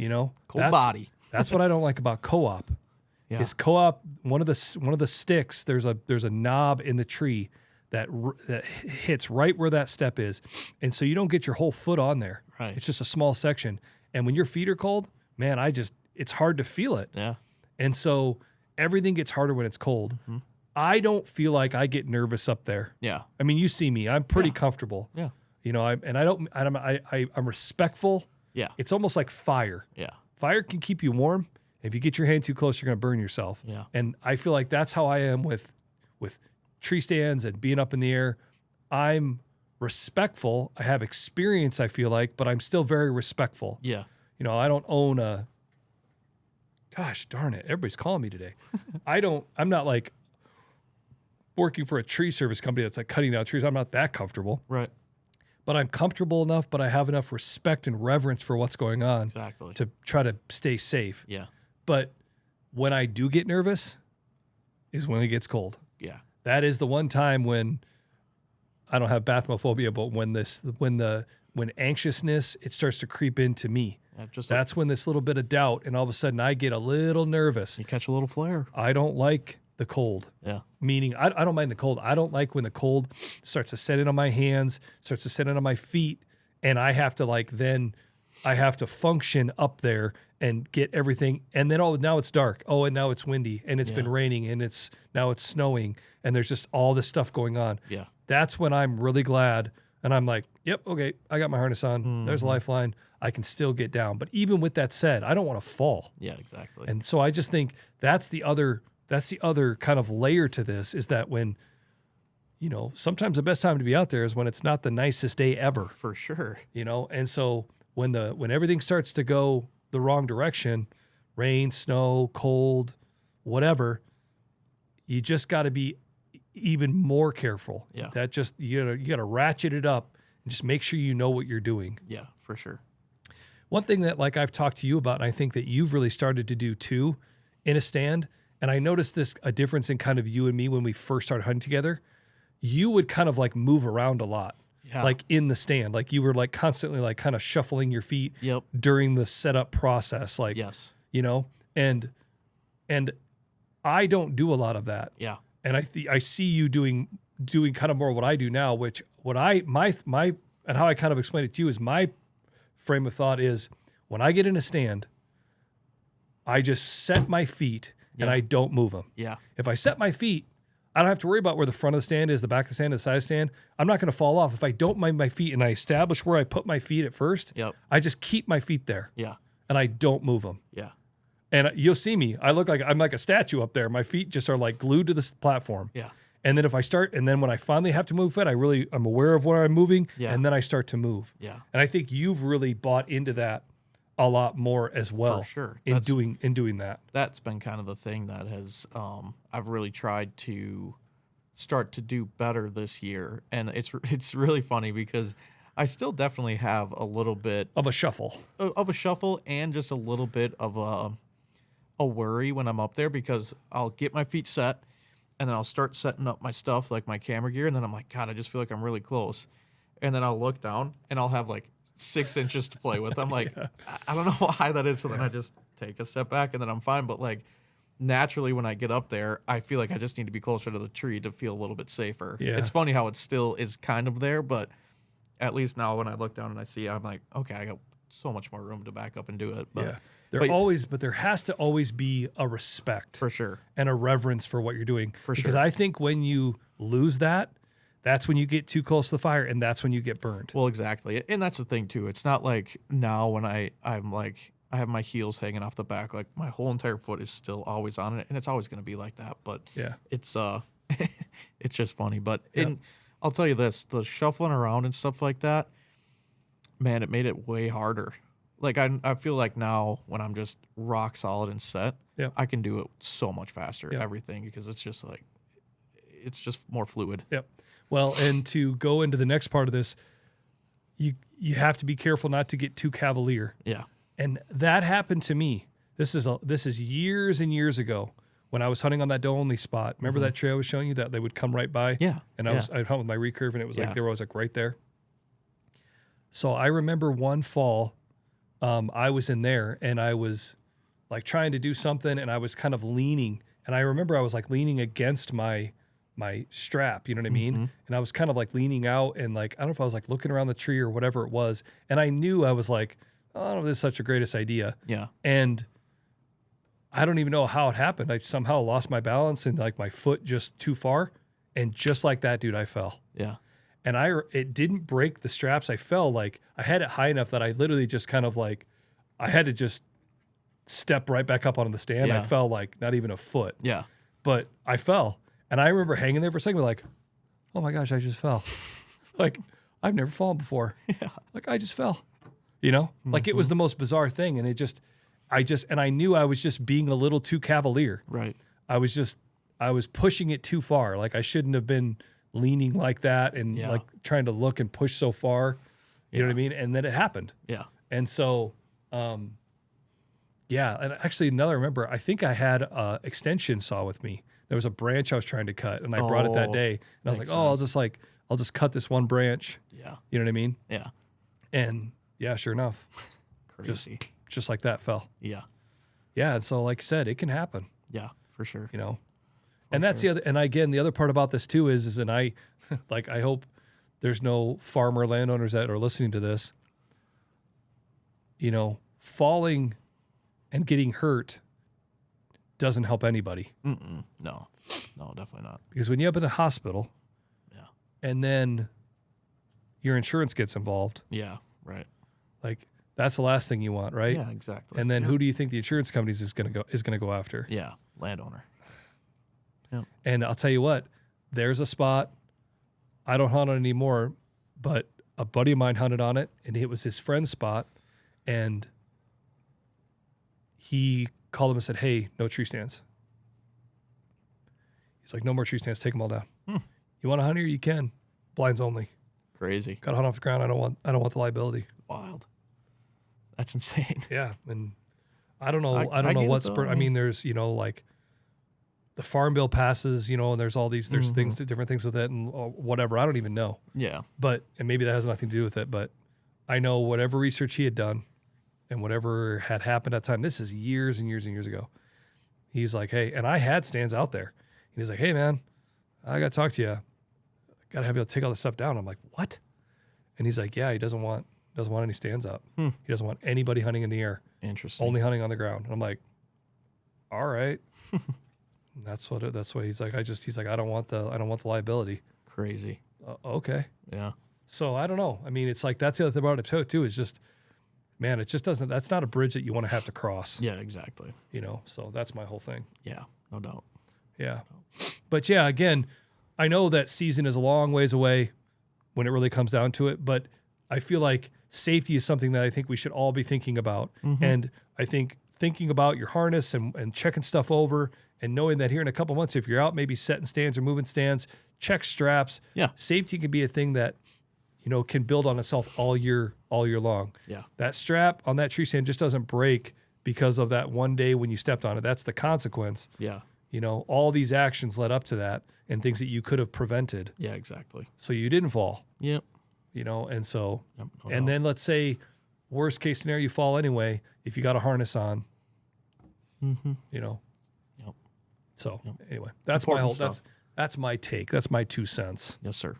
S2: Cold
S1: That's-
S2: body.
S1: That's what I don't like about co-op.
S2: Yeah.
S1: Is co-op one of the sticks? There's a knob in the tree that hits right where that step is. And so you don't get your whole foot on there.
S2: Right.
S1: It's just a small section. And when your feet are cold, man, it's hard to feel it.
S2: Yeah.
S1: And so everything gets harder when it's cold.
S2: Mm-hmm.
S1: I don't feel like I get nervous up there.
S2: Yeah.
S1: I mean, you see me, I'm pretty comfortable.
S2: Yeah.
S1: You know, I'm respectful.
S2: Yeah.
S1: It's almost like fire.
S2: Yeah.
S1: Fire can keep you warm. If you get your hand too close, you're going to burn yourself.
S2: Yeah.
S1: And I feel like that's how I am with tree stands and being up in the air. I'm respectful. I have experience, I feel like, but I'm still very respectful.
S2: Yeah.
S1: You know, I don't own a, gosh darn it, everybody's calling me today. I'm not like working for a tree service company that's like cutting down trees. I'm not that comfortable.
S2: Right.
S1: But I'm comfortable enough, but I have enough respect and reverence for what's going on
S2: Exactly.
S1: to try to stay safe.
S2: Yeah.
S1: But when I do get nervous is when it gets cold.
S2: Yeah.
S1: That is the one time when I don't have bathmophobia, but when anxiousness, it starts to creep into me.
S2: Yeah, just
S1: That's when this little bit of doubt, and all of a sudden I get a little nervous.
S2: you catch a little flare.
S1: I don't like the cold.
S2: Yeah.
S1: Meaning, I don't mind the cold. I don't like when the cold starts to set in on my hands, starts to set in on my feet, and I have to function up there and get everything. And then now it's dark. Oh, and now it's windy, and it's been raining, and now it's snowing, and there's just all this stuff going on.
S2: Yeah.
S1: That's when I'm really glad, and I'm like, yep, okay, I got my harness on. There's a lifeline. I can still get down. But even with that said, I don't want to fall.
S2: Yeah, exactly.
S1: And so I just think that's the other kind of layer to this, is that when, you know, sometimes the best time to be out there is when it's not the nicest day ever,
S2: for sure.
S1: you know? And so when everything starts to go the wrong direction, rain, snow, cold, whatever, you just got to be even more careful.
S2: Yeah.
S1: That just, you got to ratchet it up and just make sure you know what you're doing.
S2: Yeah, for sure.
S1: One thing that like I've talked to you about, and I think that you've really started to do too in a stand, and I noticed a difference in kind of you and me when we first started hunting together. You would kind of like move around a lot,
S2: Yeah.
S1: like in the stand. Like you were like constantly like kind of shuffling your feet
S2: Yep.
S1: during the setup process. Like,
S2: Yes.
S1: you know, and I don't do a lot of that.
S2: Yeah.
S1: And I see you doing kind of more what I do now, which my and how I kind of explain it to you is my frame of thought is when I get in a stand, I just set my feet and I don't move them.
S2: Yeah.
S1: If I set my feet, I don't have to worry about where the front of the stand is, the back of the stand, the side of the stand. I'm not going to fall off. If I don't mind my feet and I establish where I put my feet at first,
S2: Yep.
S1: I just keep my feet there
S2: Yeah.
S1: and I don't move them.
S2: Yeah.
S1: And you'll see me. I'm like a statue up there. My feet just are like glued to this platform.
S2: Yeah.
S1: And then then when I finally have to move it, I'm aware of where I'm moving,
S2: Yeah.
S1: and then I start to move.
S2: Yeah.
S1: And I think you've really bought into that a lot more as well.
S2: For sure.
S1: In doing that.
S2: That's been kind of the thing that has I've really tried to start to do better this year, and it's really funny because I still definitely have a little bit
S1: Of a shuffle.
S2: of a shuffle and just a little bit of a worry when I'm up there, because I'll get my feet set and then I'll start setting up my stuff like my camera gear, and then I'm like, God, I just feel like I'm really close, and then I'll look down and I'll have like 6 inches to play with. I'm like, I don't know why that is. So then I just take a step back and then I'm fine. But like naturally when I get up there, I feel like I just need to be closer to the tree to feel a little bit safer.
S1: Yeah.
S2: It's funny how it still is kind of there, but at least now when I look down and I see, I'm like, okay, I got so much more room to back up and do it. But
S1: Yeah.
S2: but
S1: There has to always be a respect
S2: for sure.
S1: and a reverence for what you're doing.
S2: For
S1: Because
S2: sure.
S1: I think when you lose that, that's when you get too close to the fire, and that's when you get burned.
S2: Well, exactly. And that's the thing too. It's not like now when I'm like, I have my heels hanging off the back, like my whole entire foot is still always on it, and it's always going to be like that. But
S1: Yeah.
S2: it's it's just funny. But
S1: Yep.
S2: I'll tell you this, the shuffling around and stuff like that, man, it made it way harder. Like I feel like now when I'm just rock solid and set,
S1: Yep.
S2: I can do it so much faster,
S1: Yep.
S2: everything, because it's just like, it's just more fluid.
S1: Yep. Well, and to go into the next part of this, you have to be careful not to get too cavalier.
S2: Yeah.
S1: And that happened to me. This is years and years ago when I was hunting on that doe only spot. Remember that trail I was showing you that they would come right by?
S2: Yeah.
S1: And I'd hunt with my recurve, and it was
S2: Yeah.
S1: like they were always like right there. So I remember one fall, I was in there and I was like trying to do something, and I was kind of leaning. And I remember I was like leaning against my my strap, you know what I mean? And I was kind of like leaning out and like, I don't know if I was like looking around the tree or whatever it was. And I knew I was like, oh, I don't know if this is such a greatest idea.
S2: Yeah.
S1: And I don't even know how it happened. I somehow lost my balance and like my foot just too far. And just like that, dude, I fell.
S2: Yeah.
S1: And it didn't break the straps. I fell like I had it high enough that I literally just kind of like, I had to just step right back up onto the stand.
S2: Yeah.
S1: I fell like not even a foot.
S2: Yeah.
S1: But I fell. And I remember hanging there for a second, like, oh my gosh, I just fell. Like, I've never fallen before.
S2: Yeah.
S1: Like, I just fell. You know? Like, it was the most bizarre thing. And and I knew I was just being a little too cavalier.
S2: Right.
S1: I was pushing it too far. Like, I shouldn't have been leaning like that and like trying to look and push so far. You know what I mean? And then it happened.
S2: Yeah.
S1: And so, yeah. And actually, another, remember, I think I had a extension saw with me. There was a branch I was trying to cut, and I brought it that day. And I was like, oh, I'll just cut this one branch.
S2: Yeah.
S1: You know what I mean?
S2: Yeah.
S1: And yeah, sure enough,
S2: Crazy.
S1: just like that fell.
S2: Yeah.
S1: Yeah. And so, like I said, it can happen.
S2: Yeah, for sure.
S1: You know, and that's the other. And again, the other part about this too is, and I, like, I hope there's no farmer landowners that are listening to this. You know, falling and getting hurt doesn't help anybody.
S2: No, definitely not.
S1: Because when you're up in a hospital, and then your insurance gets involved,
S2: right.
S1: like that's the last thing you want, right?
S2: Yeah, exactly.
S1: And then who do you think the insurance companies is gonna go after?
S2: Yeah, landowner. Yeah.
S1: And I'll tell you what, there's a spot. I don't hunt on it anymore, but a buddy of mine hunted on it, and it was his friend's spot, and he called him and said, "Hey, no tree stands." He's like, "No more tree stands. Take them all down. You want to hunt here? You can. Blinds only.
S2: Crazy.
S1: Got to hunt off the ground. I don't want the liability."
S2: Wild. That's insane.
S1: Yeah, and I don't know. I
S2: I
S1: don't know
S2: get
S1: what
S2: it, though.
S1: spur. I mean, there's like the farm bill passes, and there's all these things, different things with it, and whatever. I don't even know.
S2: Yeah.
S1: And maybe that has nothing to do with it. But I know whatever research he had done, and whatever had happened at the time. This is years and years and years ago. He's like, "Hey," and I had stands out there. And he's like, "Hey, man, I got to talk to you. Got to have you take all this stuff down." I'm like, "What?" And he's like, "Yeah, he doesn't want any stands up. He doesn't want anybody hunting in the air.
S2: Interesting.
S1: Only hunting on the ground." And I'm like, "All right." That's what he's like. He's like, I don't want the liability.
S2: Crazy.
S1: Okay.
S2: Yeah.
S1: So I don't know. I mean, it's like, that's the other thing about it too, is just, man, it just doesn't, that's not a bridge that you want to have to cross.
S2: Yeah, exactly.
S1: So that's my whole thing.
S2: Yeah, no doubt.
S1: Yeah. But yeah, again, I know that season is a long ways away when it really comes down to it, but I feel like safety is something that I think we should all be thinking about. And I think thinking about your harness and checking stuff over and knowing that here in a couple months, if you're out maybe setting stands or moving stands, check straps.
S2: Yeah.
S1: Safety can be a thing that, can build on itself all year long.
S2: Yeah.
S1: That strap on that tree stand just doesn't break because of that one day when you stepped on it. That's the consequence.
S2: Yeah.
S1: All these actions led up to that and things that you could have prevented.
S2: Yeah, exactly.
S1: So you didn't fall.
S2: Yep.
S1: And so,
S2: Yep, no
S1: and
S2: doubt.
S1: then let's say worst case scenario, you fall anyway, if you got a harness on,
S2: Yep.
S1: So anyway, that's my
S2: Important
S1: whole,
S2: stuff.
S1: that's my take. That's my 2 cents.
S2: Yes, sir.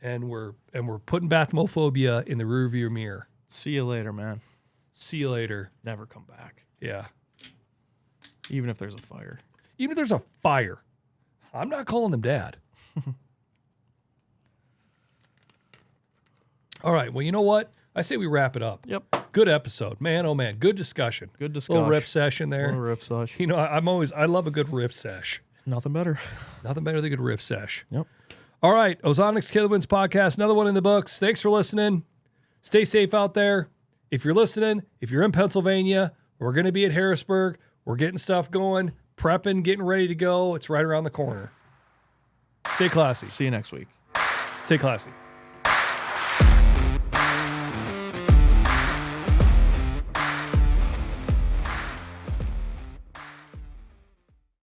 S1: And we're putting bathmophobia in the rearview mirror.
S2: See you later, man.
S1: See you later.
S2: Never come back.
S1: Yeah.
S2: Even if there's a fire.
S1: Even if there's a fire, I'm not calling him dad. All right. Well, you know what? I say we wrap it up.
S2: Yep.
S1: Good episode, man. Oh man, good discussion.
S2: Good discussion.
S1: Little riff session there.
S2: Little riff sesh.
S1: I love a good riff sesh.
S2: Nothing better.
S1: Nothing better than a good riff sesh.
S2: Yep.
S1: All right, Ozonics Killerwinds podcast, another one in the books. Thanks for listening. Stay safe out there. If you're listening, if you're in Pennsylvania, we're going to be at Harrisburg. We're getting stuff going, prepping, getting ready to go. It's right around the corner. Stay classy.
S2: See you next week.
S1: Stay classy.